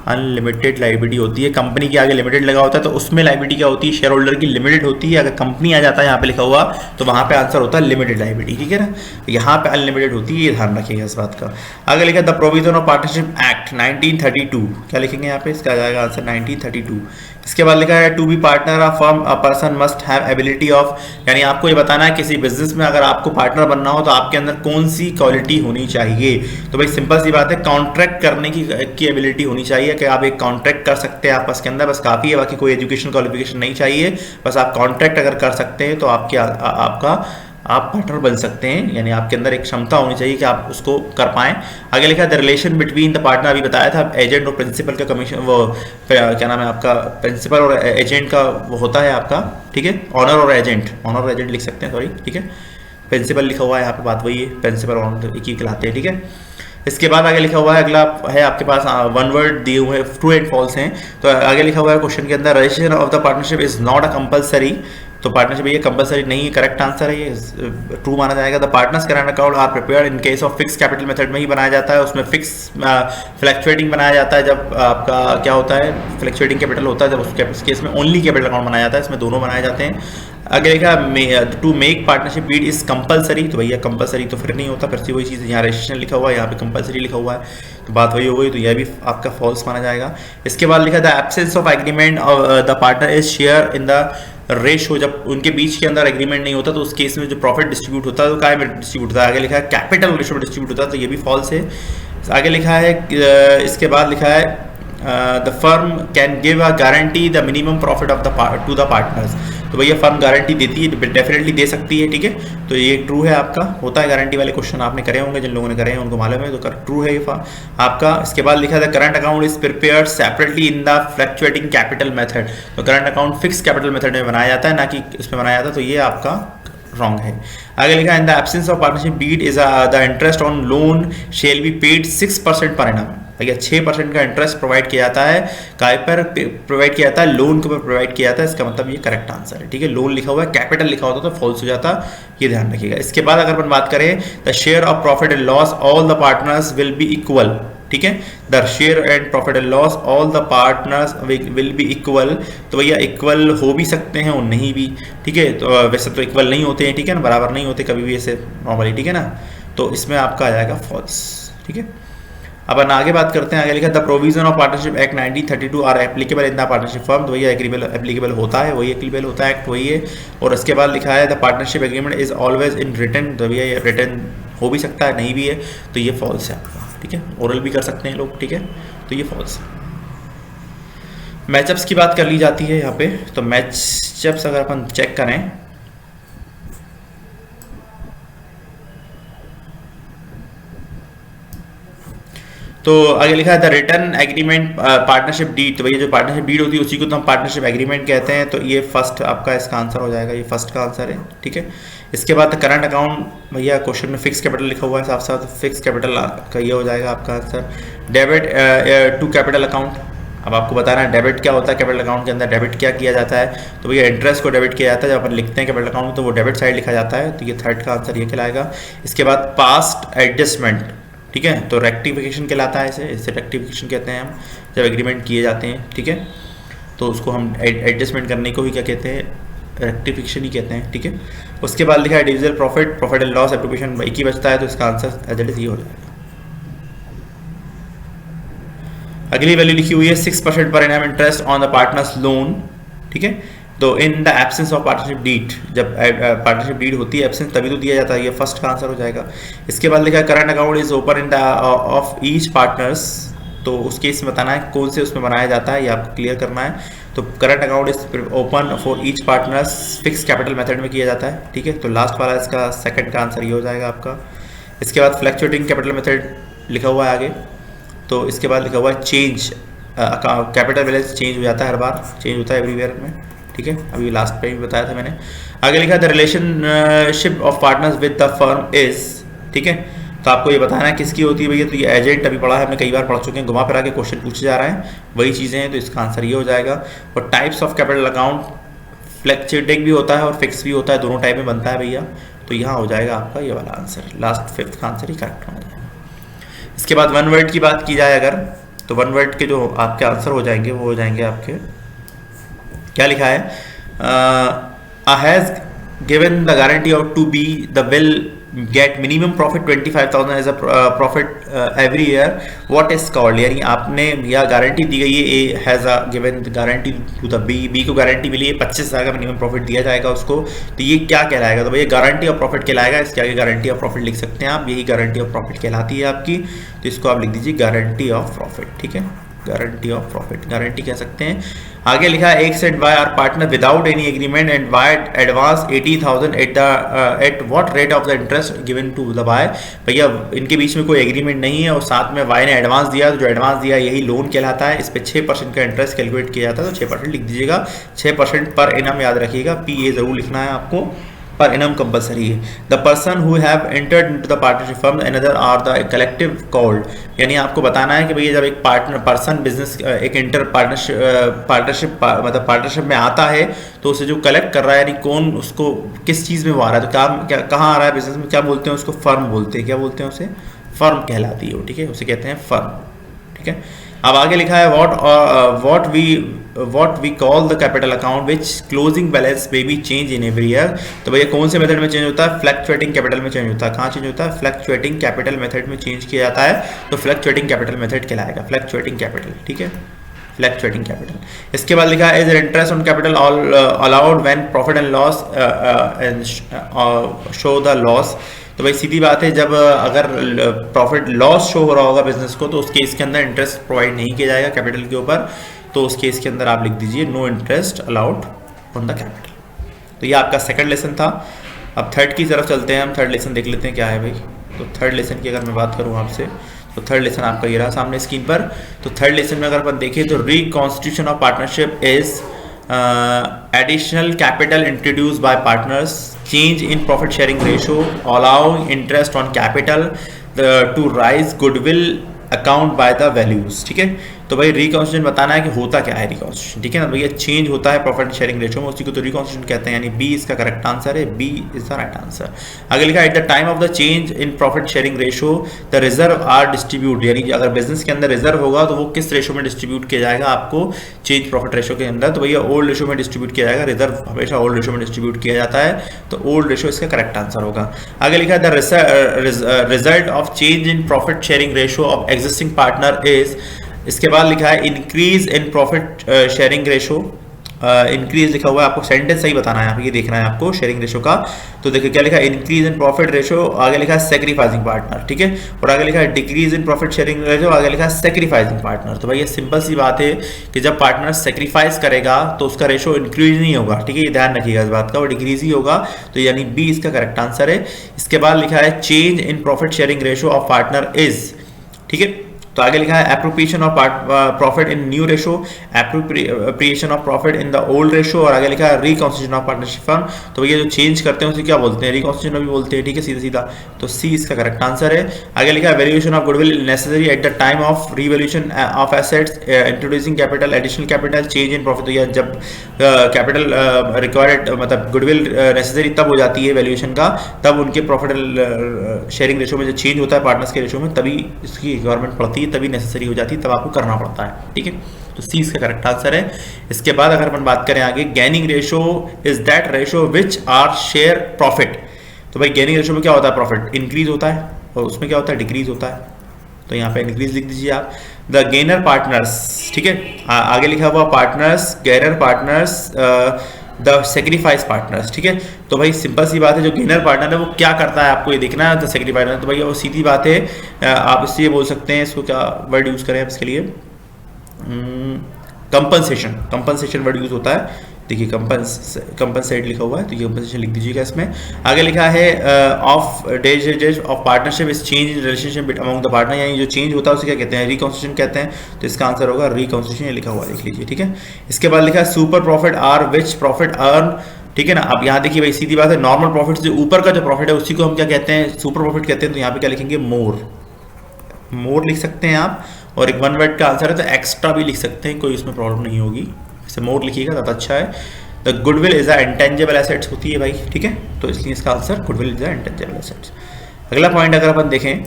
अनलिमिटेड लायबिलिटी होती है। कंपनी के आगे लिमिटेड लगा होता है तो उसमें लायबिलिटी क्या होती है, शेयर होल्डर की लिमिटेड होती है। अगर कंपनी आ जाता है यहाँ पे लिखा हुआ तो वहाँ पे आंसर होता है लिमिटेड लायबिलिटी, ठीक है ना। यहाँ पे अनलिमिटेड होती है, ये ध्यान रखिएगा इस बात का। आगे लिखा the provision of partnership act 1932, क्या लिखेंगे यहाँ पे, इसका आ जाएगा आंसर 1932। इसके बाद लिखा है to be partner of firm a person must have ability of, यानी आपको ये बताना है किसी बिजनेस में अगर आपको पार्टनर बनना हो तो आपके अंदर कौन सी क्वालिटी होनी चाहिए। तो भाई सिंपल सी बात है, कॉन्ट्रैक्ट करने की एबिलिटी होनी चाहिए कि आप एक कॉन्ट्रैक्ट कर सकते हैं आपस के अंदर, बस काफ़ी है, बाकी कोई एजुकेशन क्वालिफिकेशन नहीं चाहिए। बस आप कॉन्ट्रैक्ट अगर कर सकते हैं तो आपका आप पार्टनर बन सकते हैं, यानी आपके अंदर एक क्षमता होनी चाहिए कि आप उसको कर पाएं। आगे लिखा the relation between the partner, अभी बताया था एजेंट और प्रिंसिपल का कमीशन, वो क्या नाम है आपका, प्रिंसिपल और एजेंट का वो होता है आपका, ठीक है, ऑनर और एजेंट लिख सकते हैं, सॉरी, ठीक है। प्रिंसिपल लिखा हुआ है यहाँ पे, बात वही है, प्रिंसिपल ऑनर एक ही कहलाते हैं, ठीक है। इसके बाद आगे लिखा हुआ है, अगला है आपके पास वन वर्ड दिए हुए हैं, ट्रू एंड फॉल्स हैं। तो आगे लिखा हुआ है क्वेश्चन के अंदर, registration of the partnership is not a compulsory. तो पार्टनरशिप ये कंपलसरी नहीं है, करेक्ट आंसर है, ये ट्रू माना जाएगा। The partners current account are prepared in case of fix capital method में ही बनाया जाता है, उसमें फिक्स फ्लैक्चुएटिंग बनाया जाता है जब आपका क्या होता है, फ्लैक्चुएटिंग कैपिटल होता है, जब उस केस में ओनली कैपिटल अकाउंट बनाया जाता है, इसमें दोनों बनाए जाते हैं। अगर लिखा to make partnership deed is compulsory, तो भैया कंपलसरी तो फिर नहीं होता, फिर से वही चीज़, यहाँ रजिस्ट्रेशन लिखा हुआ है, यहाँ पे कंपलसरी लिखा हुआ है, तो बात वही हो गई, तो यह भी आपका फॉल्स माना जाएगा। इसके बाद लिखा the absence of agreement the partner is share in the ratio, जब उनके बीच के अंदर एग्रीमेंट नहीं होता तो उस केस में जो प्रॉफिट डिस्ट्रीब्यूट होता है तो काय में डिस्ट्रीब्यूट होता है। आगे लिखा है कैपिटल रेशो में डिस्ट्रीब्यूट होता है, तो ये भी फॉल्स है। आगे लिखा है इसके बाद लिखा है the firm can give a guarantee the minimum profit of the two the partners, तो भैया फर्म गारंटी देती है, डेफिनेटली दे सकती है, ठीक है। तो ये ट्रू है आपका, होता है गारंटी वाले क्वेश्चन आपने करे होंगे, जिन लोगों ने करे हैं उनको मालूम है, तो ट्रू है ये आपका। इसके बाद लिखा था current account is prepared separately in the fluctuating capital method, तो current account fix capital method में बनाया जाता है, ना कि इसमें बनाया जाता है, तो ये आपका रॉन्ग है। आगे लिखा in the absence of partnership deed is the interest on loan shall be paid 6% per annum, भैया 6% का इंटरेस्ट प्रोवाइड किया जाता है, काय पर प्रोवाइड किया जाता है, लोन के ऊपर प्रोवाइड किया जाता है, इसका मतलब ये करेक्ट आंसर है, ठीक है। लोन लिखा हुआ है, कैपिटल लिखा होता तो फॉल्स हो जाता, ये ध्यान रखिएगा। इसके बाद अगर अपन बात करें the share of profit and loss all the partners will be equal, ठीक है, the share and profit and loss all the partners will be equal, तो भैया इक्वल हो भी सकते हैं और नहीं भी, ठीक है, तो वैसे तो इक्वल नहीं होते हैं, ठीक है ना, बराबर नहीं होते कभी भी ऐसे नॉर्मली, ठीक है ना, तो इसमें आपका आ जाएगा फॉल्स, ठीक है। अब आगे बात करते हैं, आगे लिखा the provision of partnership act 1932 are applicable in the partnership firm, तो वही एप्लीकेबल होता है, वही एप्लीकेबल होता है, एक्ट वही है। और इसके बाद लिखा है the partnership agreement is always in written, तो भैया ये रिटन हो भी सकता है, नहीं भी है, तो ये फॉल्स है आपका, ठीक है। ओरल भी कर सकते हैं लोग, ठीक है, तो ये फॉल्स है। मैचअप्स की बात कर ली जाती है यहाँ पे, तो मैचअप्स अगर अपन चेक करें तो आगे लिखा है the return agreement partnership deed, तो भैया जो पार्टनरशिप डीड होती है उसी को तो हम पार्टनरशिप एग्रीमेंट कहते हैं, तो ये फर्स्ट आपका इसका आंसर हो जाएगा, ये फर्स्ट का आंसर है, ठीक है। इसके बाद करंट अकाउंट, भैया क्वेश्चन में फिक्स कैपिटल लिखा हुआ है साफ साफ, फिक्स कैपिटल का ये हो जाएगा आपका answer. Debit to capital account, अब आपको बताना है डेबिट क्या होता है, कैपिटल अकाउंट के अंदर डेबिट क्या किया जाता है, तो भैया इंटरेस्ट को डेबिट किया जाता है, जब अपन लिखते हैं कैपिटल अकाउंट तो वो डेबिट साइड लिखा जाता है, तो ये थर्ड का आंसर ये कहलाएगा। इसके बाद पास्ट एडजस्टमेंट, ठीक है, तो रेक्टिफिकेशन कहलाता है, इसे रेक्टिफिकेशन कहते हैं हम, जब एग्रीमेंट किए जाते हैं, ठीक है, तो उसको हम एडजस्टमेंट करने को ही क्या कहते हैं, रेक्टिफिकेशन ही कहते हैं, ठीक है। उसके बाद लिखा है डिविजल profit, profit and loss application एक ही बचता है, तो इसका आंसर एज इट इज ये हो जाएगा। अगली वैल्यू लिखी हुई है 6% per annum interest on the partners loan, ठीक है, तो in the absence of partnership deed, जब पार्टनरशिप डीड होती है एब्सेंस तभी तो दिया जाता है, ये फर्स्ट का आंसर हो जाएगा। इसके बाद लिखा है current account is open in the of each partners, तो उस केस में बताना है कौन से उसमें बनाया जाता है, ये आपको क्लियर करना है। तो current account is open for each partners, fix capital method में किया जाता है, ठीक है, तो लास्ट वाला इसका सेकंड का आंसर ये हो जाएगा आपका। इसके बाद फ्लक्चुएटिंग कैपिटल मेथड लिखा हुआ है आगे, तो इसके बाद लिखा हुआ है चेंज, कैपिटल बैलेंस चेंज हो जाता है, हर बार चेंज होता है एवरीवेयर में, ठीक है, अभी लास्ट पे भी बताया था मैंने। आगे लिखा the relationship of partners with the firm is, ठीक है, तो आपको ये बताना है किसकी होती है भैया, तो ये एजेंट अभी पढ़ा है, हमने कई बार पढ़ चुके हैं, घुमा फिरा के क्वेश्चन पूछे जा रहे हैं, वही चीज़ें हैं, तो इसका आंसर ये हो जाएगा। और types of capital account, fluctuating भी होता है और फिक्स भी होता है, दोनों टाइप में बनता है भैया, तो यहाँ हो जाएगा आपका ये वाला आंसर, लास्ट फिफ्थ का आंसर ही करेक्ट होना जाएगा। इसके बाद वन वर्ड की बात की जाए अगर, तो वन वर्ड के जो आपके आंसर हो जाएंगे वो हो जाएंगे आपके, क्या लिखा है, has given the guarantee of to be the will get minimum profit 25,000 as a profit every year, what is called, यानी आपने या गारंटी दी गई है, A has given guarantee to the B को गारंटी मिली है 25,000 का मिनिमम प्रॉफिट दिया जाएगा उसको, तो ये क्या कहलाएगा, तो भैया गारंटी ऑफ प्रॉफिट कहलाएगा, इसके आगे गारंटी ऑफ प्रॉफिट लिख सकते हैं आप, यही गारंटी ऑफ प्रॉफिट कहलाती है आपकी, तो इसको आप लिख दीजिए गारंटी ऑफ प्रॉफिट, ठीक है। गारंटी ऑफ प्रॉफिट, गारंटी कह सकते हैं। आगे लिखा है X and Y are partner without any agreement and Y advance 80,000 at what rate of the interest given to the Y. भैया इनके बीच में कोई एग्रीमेंट नहीं है और साथ में वाई ने एडवांस दिया, तो जो एडवांस दिया यही लोन कहलाता है। इस पर 6% का इंटरेस्ट कैलकुलेट किया जाता है, तो 6% लिख दीजिएगा। 6% पर एनम याद रखिएगा, पी ए जरूर लिखना है आपको, पर इनम कंपलसरी है। The person who have entered into the partnership firm another are the collective called, यानी आपको बताना है कि भैया जब एक पार्टनर पर्सन बिजनेस एक इंटर पार्टनरशिप मतलब पार्टनरशिप में आता है तो उसे जो कलेक्ट कर रहा है, यानी कौन उसको किस चीज़ में वो आ रहा है, तो क्या कहाँ आ रहा है बिजनेस में, क्या बोलते हैं उसको, फर्म बोलते हैं। क्या बोलते हैं उसे, फर्म कहलाती है वो, ठीक है, उसे कहते हैं फर्म, ठीक है। अब आगे लिखा है what we call the capital account which closing balance may be change in every year। तो भैया कौन से मेथड में चेंज होता है, फ्लक्चुएटिंग कैपिटल में चेंज होता है। कहाँ चेंज होता है, फ्लक्चुएटिंग कैपिटल मेथड में चेंज किया जाता है, तो फ्लक्चुएटिंग कैपिटल मेथड कहलाएगा, फ्लक्चुएटिंग कैपिटल, ठीक है, फ्लक्चुएटिंग कैपिटल। इसके बाद लिखा है is interest on capital allowed when profit and loss show the loss. तो भाई सीधी बात है, जब अगर प्रॉफिट लॉस शो हो रहा होगा बिजनेस को तो उस केस के अंदर इंटरेस्ट प्रोवाइड नहीं किया जाएगा कैपिटल के ऊपर, तो उस केस के अंदर आप लिख दीजिए no interest allowed on the capital. तो ये आपका सेकंड लेसन था। अब थर्ड की तरफ चलते हैं हम, थर्ड लेसन देख लेते हैं क्या है भाई। तो थर्ड लेसन की अगर मैं बात करूँ आपसे, तो थर्ड लेसन आपका ये रहा सामने स्क्रीन पर। तो थर्ड लेसन में अगर अपन देखें तो reconstitution of partnership is additional capital introduced by partners, change in profit sharing ratio, allowing interest on capital to rise, goodwill account by the values, ठीक है। तो भाई रिकॉन्स्टिट्यूशन बताना है कि होता क्या है रिकॉन्स्टिट्यूशन, ठीक है ना भैया, चेंज होता है प्रॉफिट शेयरिंग रेशियो में, उसी को तो रिकॉन्स्टिट्यूशन कहते हैं, यानी बी इसका करेक्ट आंसर है, B is the right answer. आगे लिखा है at the time of the change in profit sharing ratio the reserve are distribute, यानी अगर बिजनेस के अंदर रिजर्व होगा तो वो किस रेशियो में डिस्ट्रीब्यूट किया जाएगा आपको चेंज प्रॉफिट रेशियो के अंदर, तो भैया ओल्ड रेशियो में डिस्ट्रीब्यूट किया जाएगा, रिजर्व हमेशा ओल्ड रेशियो में डिस्ट्रीब्यूट किया जाता है, तो ओल्ड रेशियो इसका करेक्ट आंसर होगा। आगे लिखा है the result of change in profit sharing ratio of existing partner is, इसके बाद लिखा है increase in profit sharing ratio, increase लिखा हुआ है, आपको सेंटेंस सही बताना है, यहाँ पे ये देखना है आपको शेयरिंग रेशो का। तो देखिए क्या लिखा है, इंक्रीज इन प्रॉफिट रेशो, आगे लिखा है सेक्रीफाइसिंग पार्टनर, ठीक है, और आगे लिखा है decrease in profit sharing ratio, आगे लिखा है सेक्रीफाइसिंग पार्टनर। तो भाई ये सिंपल सी बात है कि जब पार्टनर सेक्रीफाइस करेगा तो उसका रेशो इंक्रीज नहीं होगा, ठीक है, ये ध्यान रखिएगा इस बात का, और डिक्रीज ही होगा, तो यानी बी इसका करेक्ट आंसर है। इसके बाद लिखा है change in profit sharing ratio of partner is, ठीक है। तो आगे लिखा है appropriation of profit in new ratio, appropriation of profit in the old ratio, और आगे लिखा है रिकॉन्स्टिट्यूशन ऑफ पार्टनरशिप फर्म। तो ये जो चेंज करते हैं उसे क्या बोलते हैं, रिकॉन्स्टिट्यूशन भी बोलते हैं, ठीक है, सीधा सीधा, तो सी इसका करेक्ट आंसर है। आगे लिखा है valuation of goodwill necessary at the time of revaluation of assets, introducing capital, additional capital, change in profit. तो यह जब कैपिटल रिक्वायर्ड मतलब गुडविल नेसेसरी तब हो जाती है वैल्यूएशन का, तब उनके प्रॉफिट शेयरिंग रेशो में जो चेंज होता है पार्टनर्स के रेशो में, तभी इसकी रिक्वायरमेंट पड़ती है, तभी नेसेसरी हो जाती है, तब आपको करना पड़ता है, ठीक है। तो सी इसका करेक्ट आंसर है। इसके बाद अगर अपन बात करें आगे, gaining ratio is that ratio which are share profit. तो भाई गेनिंग रेशो में क्या होता है, प्रॉफिट इंक्रीज होता है, और उसमें क्या होता है, डिक्रीज होता है, तो यहाँ पे इंक्रीज लिख दीजिए आप। द गेनर पार्टनर्स, ठीक है, आगे लिखा हुआ partners, gainer partners, the sacrifice partners, ठीक है। तो भाई सिंपल सी बात है, जो गेनर पार्टनर है वो क्या करता है आपको ये देखना है, द सेक्रीफाइस, तो भाई वो सीधी बात है, आप इससे ये बोल सकते हैं, इसको क्या वर्ड यूज करें आप इसके लिए, कंपनसेशन, कंपनसेशन वर्ड यूज होता है, देखिए कंपनसेट लिखा हुआ है, तो ये कंपनसेशन लिख दीजिएगा इसमें। आगे लिखा है of days of partnership is change in relationship among the partner, यानी जो चेंज होता है उसे क्या कहते हैं, रिकॉन्स्टिट्यूशन कहते हैं, तो इसका आंसर होगा रिकॉन्स्टिट्यूशन, लिखा हुआ देख लीजिए, ठीक है। इसके बाद लिखा है super profit are which profit earn, ठीक है ना। अब यहाँ देखिए भाई सीधी बात है, नॉर्मल प्रॉफिट से ऊपर का जो प्रॉफिट है उसी को हम क्या कहते हैं, सुपर प्रॉफिट कहते हैं, तो यहाँ पे क्या लिखेंगे, मोर लिख सकते हैं आप, और एक वन वर्ड का आंसर है तो एक्स्ट्रा भी लिख सकते हैं, कोई उसमें प्रॉब्लम नहीं होगी, इसे मोर लिखिएगा ज़्यादा अच्छा है। The goodwill is a intangible assets होती है भाई, ठीक है, तो इसलिए इसका answer goodwill is a intangible assets. अगला पॉइंट अगर अपन देखें,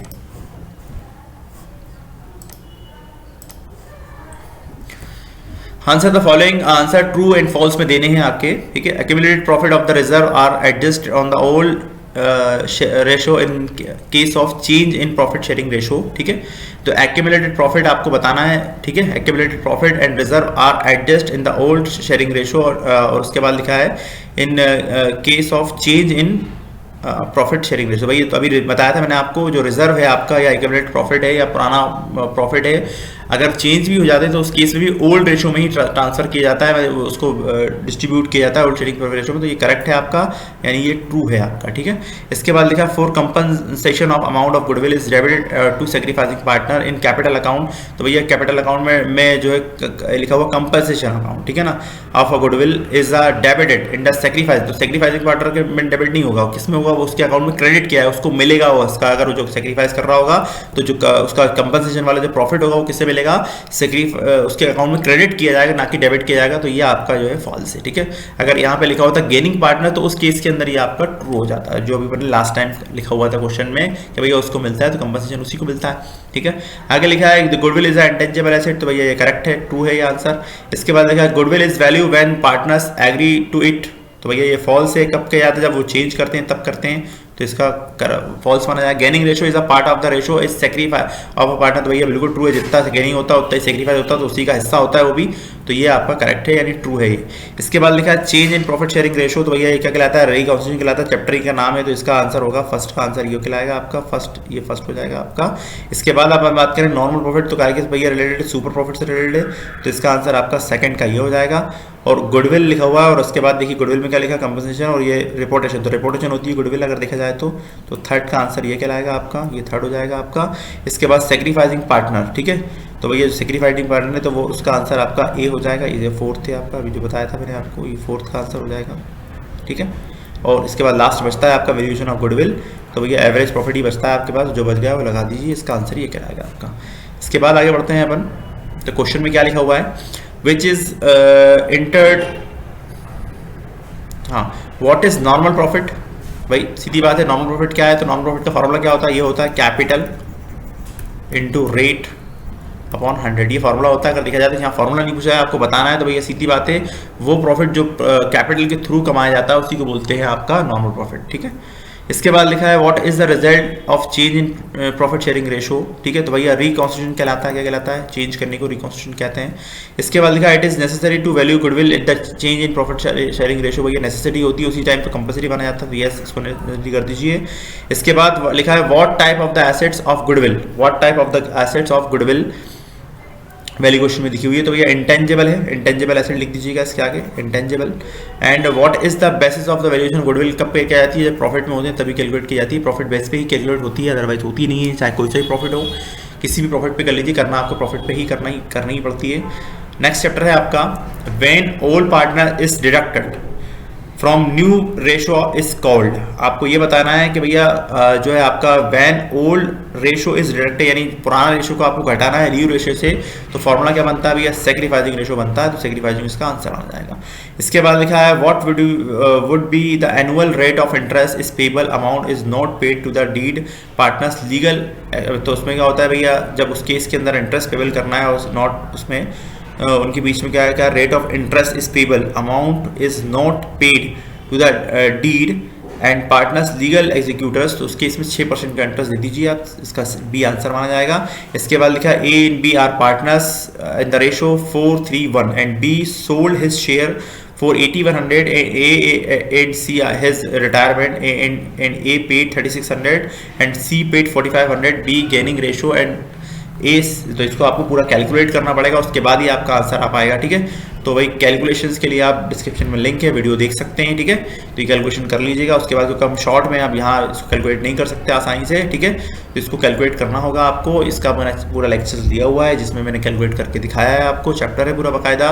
answer the following, answer true and false में देने हैं आपके, ठीक है। Accumulated profit of the reserve are adjust on the old ratio in case of change in profit sharing ratio, ठीक है। तो एक्यूमुलेटेड प्रॉफिट आपको बताना है, ठीक है, accumulated profit and reserve are adjust in the old sharing ratio, और उसके बाद लिखा है in case of change in profit sharing ratio. भाई तो अभी बताया था मैंने आपको, जो रिजर्व है आपका या एक्यूमुलेटेड प्रॉफिट है या पुराना प्रॉफिट है, अगर चेंज भी हो जाते हैं तो उस केस में भी ओल्ड रेशो में ही ट्रांसफर किया जाता है, उसको डिस्ट्रीब्यूट किया जाता है ओल्ड शेयरिंग प्रेफरेंस रेशो में। तो ये करेक्ट है आपका, यानी ये ट्रू है आपका, ठीक है। इसके बाद लिखा for compensation of amount of goodwill is debited to sacrificing partner in capital account. तो भैया कैपिटल अकाउंट में जो है लिखा हुआ कंपनसेशन अकाउंट, ठीक है ना, of a goodwill is debited in the sacrifice. तो सेक्रीफाइसिंग पार्टनर के में डेबिट नहीं होगा, किस में होगा, वो उसके अकाउंट में क्रेडिट किया है उसको मिलेगा वो उसका, अगर वो जो सेक्रीफाइस कर रहा होगा तो जो उसका कंपनसेशन वाला जो प्रॉफिट होगा वो किससे मिलेगा, उसके अकाउंट में क्रेडिट किया जाएगा, ना कि डेबिट किया जाएगा। तो ये आपका जो है फॉल्स है, ठीक है। अगर यहाँ पे लिखा होता गेनिंग पार्टनर तो उस केस के अंदर ये आपका ट्रू हो जाता है, जो अभी मैंने लास्ट टाइम लिखा हुआ था क्वेश्चन में कि भैया उसको मिलता है तो कंपनसेशन उसी को मिलता है, ठीक है। आगे लिखा है गुडविल इज इंटेंजिबल एसेट। तो भैया ये करेक्ट है, ट्रू है ये आंसर। इसके बाद लिखा है goodwill is value when partners agree to it. तो भैया ये फॉल्स है, कब किया जाता है, जब वो चेंज करते हैं तब करते हैं, तो इसका फॉल्स माना जाएगा। Gaining ratio is a part of the ratio is sacrifice of a partner. तो भैया बिल्कुल ट्रू है, जितना गेनिंग होता है उतना ही सेक्रीफाइस होता है, तो उसी का हिस्सा होता है वो भी, तो ये आपका करेक्ट है, यानी ट्रू है ये। इसके बाद लिखा है change in profit sharing ratio. तो भैया ये क्या कहलाता है, रिकॉन्स्टिट्यूशन कहलाता है, चैप्टर का नाम है, तो इसका आंसर होगा फर्स्ट का आंसर ये कहलाएगा आपका फर्स्ट, ये फर्स्ट हो जाएगा आपका। इसके बाद आप बात करें नॉर्मल प्रॉफिट, तो क्या भैया रिलेटेड सुपर प्रॉफिट से रिलेटेड है, तो इसका आंसर आपका सेकंड का ये हो जाएगा। और गुडविल लिखा हुआ है, और उसके बाद देखिए गुडविल में क्या लिखा, कंपनसेशन, और ये रिपोर्टेशन। तो रिपोर्टेशन होती है गुडविल अगर देखा जाए तो थर्ड का आंसर ये कहलाएगा आपका, ये थर्ड हो जाएगा आपका। इसके बाद सेक्रीफाइसिंग पार्टनर, ठीक है, तो भैया सेक्रीफाइसिंग पार्टनर है तो वो उसका आंसर आपका ए हो जाएगा। ये फोर्थ है आपका, अभी जो बताया था मैंने आपको, ये फोर्थ का आंसर हो जाएगा, ठीक है। और इसके बाद लास्ट बचता है आपका वैल्यूएशन ऑफ गुडविल। तो भैया एवरेज प्रॉफिट ही बचता है आपके पास, जो बच गया वो लगा दीजिए, इसका आंसर ये कहलाएगा आपका। इसके बाद आगे बढ़ते हैं अपन, तो क्वेश्चन में क्या लिखा हुआ है, विच इज इंटर्ड, हाँ, व्हाट इज नॉर्मल प्रॉफिट। भाई सीधी बात है, नॉर्मल प्रॉफिट क्या है, तो नॉर्मल प्रॉफिट का फॉर्मूला क्या होता है, ये होता है कैपिटल इनटू रेट अपॉन 100, ये फॉर्मूला होता है। अगर देखा जाए तो यहाँ फॉर्मूला नहीं पूछा है, आपको बताना है, तो भैया सीधी बात है, वो प्रॉफिट जो कैपिटल के थ्रू कमाया जाता है उसी को बोलते हैं आपका नॉर्मल प्रॉफिट, ठीक है। इसके बाद लिखा है what is the result of change in profit sharing ratio, ठीक है, तो भैया रिकॉन्स्टिट्यूशन कहलाता है, क्या कहलाता है, चेंज करने को रिकॉन्स्टिट्यूशन कहते हैं। इसके बाद लिखा है it is necessary to value goodwill at the change in profit sharing ratio. भैया नेसेसिटी होती है, उसी टाइम तो कंपल्सरी बना जाता है, तो यस इसको नेसेसिटी कर दीजिए। इसके बाद लिखा है what type of the assets of goodwill, what type of the assets of goodwill value question में दिखी हुई है, तो भैया इंटेंजिबल है, इंटेंजिबल एसेट लिख दीजिएगा इसके आगे, intangible. And what is the basis of the valuation goodwill, कब पे क्या जाती है, जब प्रॉफिट में होते हैं तभी कैलकुलेट की जाती है, प्रॉफिट बेस पे ही कैलकुलेट होती है, अदरवाइज होती नहीं है, चाहे कोई सा ही प्रॉफिट हो, किसी भी प्रॉफिट पे कर लीजिए, करना आपको प्रॉफिट पे ही करना ही पड़ती है। नेक्स्ट चैप्टर है आपका when old partner is deducted from new ratio is called. आपको ये बताना है कि भैया जो है आपका when old ratio is deducted, यानी पुराना रेशो को आपको घटाना है न्यू रेशो से, तो फॉर्मूला क्या बनता है भैया, सेक्रीफाइसिंग रेशो बनता है, तो सेक्रीफाइसिंग इसका आंसर आ जाएगा। इसके बाद लिखा है what would be the annual rate of interest is payable amount is not paid to the deed partners legal. तो उसमें क्या होता है भैया, जब उस केस के अंदर इंटरेस्ट पेबल करना है, नॉट उसमें उनके बीच में क्या है, क्या rate of interest is payable amount is not paid to the deed and partners legal executors, तो उसके इसमें 6% का इंटरेस्ट दे दीजिए आप, इसका बी आंसर माना जाएगा। इसके बाद लिखा है A and B are partners in the ratio 4:3:1 and B sold his share for 8100 and C his retirement and A paid 3600 and C paid 4500, B gaining ratio and A, तो इसको आपको पूरा कैलकुलेट करना पड़ेगा, उसके बाद ही आपका आंसर आ पाएगा, ठीक है। तो भाई कैलकुलेशंस के लिए आप डिस्क्रिप्शन में लिंक है, वीडियो देख सकते हैं, ठीक है, तो ये कैलकुलेशन कर लीजिएगा। उसके बाद क्योंकि हम शॉर्ट में आप यहाँ इसको कैलकुलेट नहीं कर सकते आसानी से, ठीक है, तो इसको कैलकुलेट करना होगा आपको। इसका मैंने पूरा लेक्चर दिया हुआ है जिसमें मैंने कैलकुलेट करके दिखाया है आपको, चैप्टर है पूरा बाकायदा,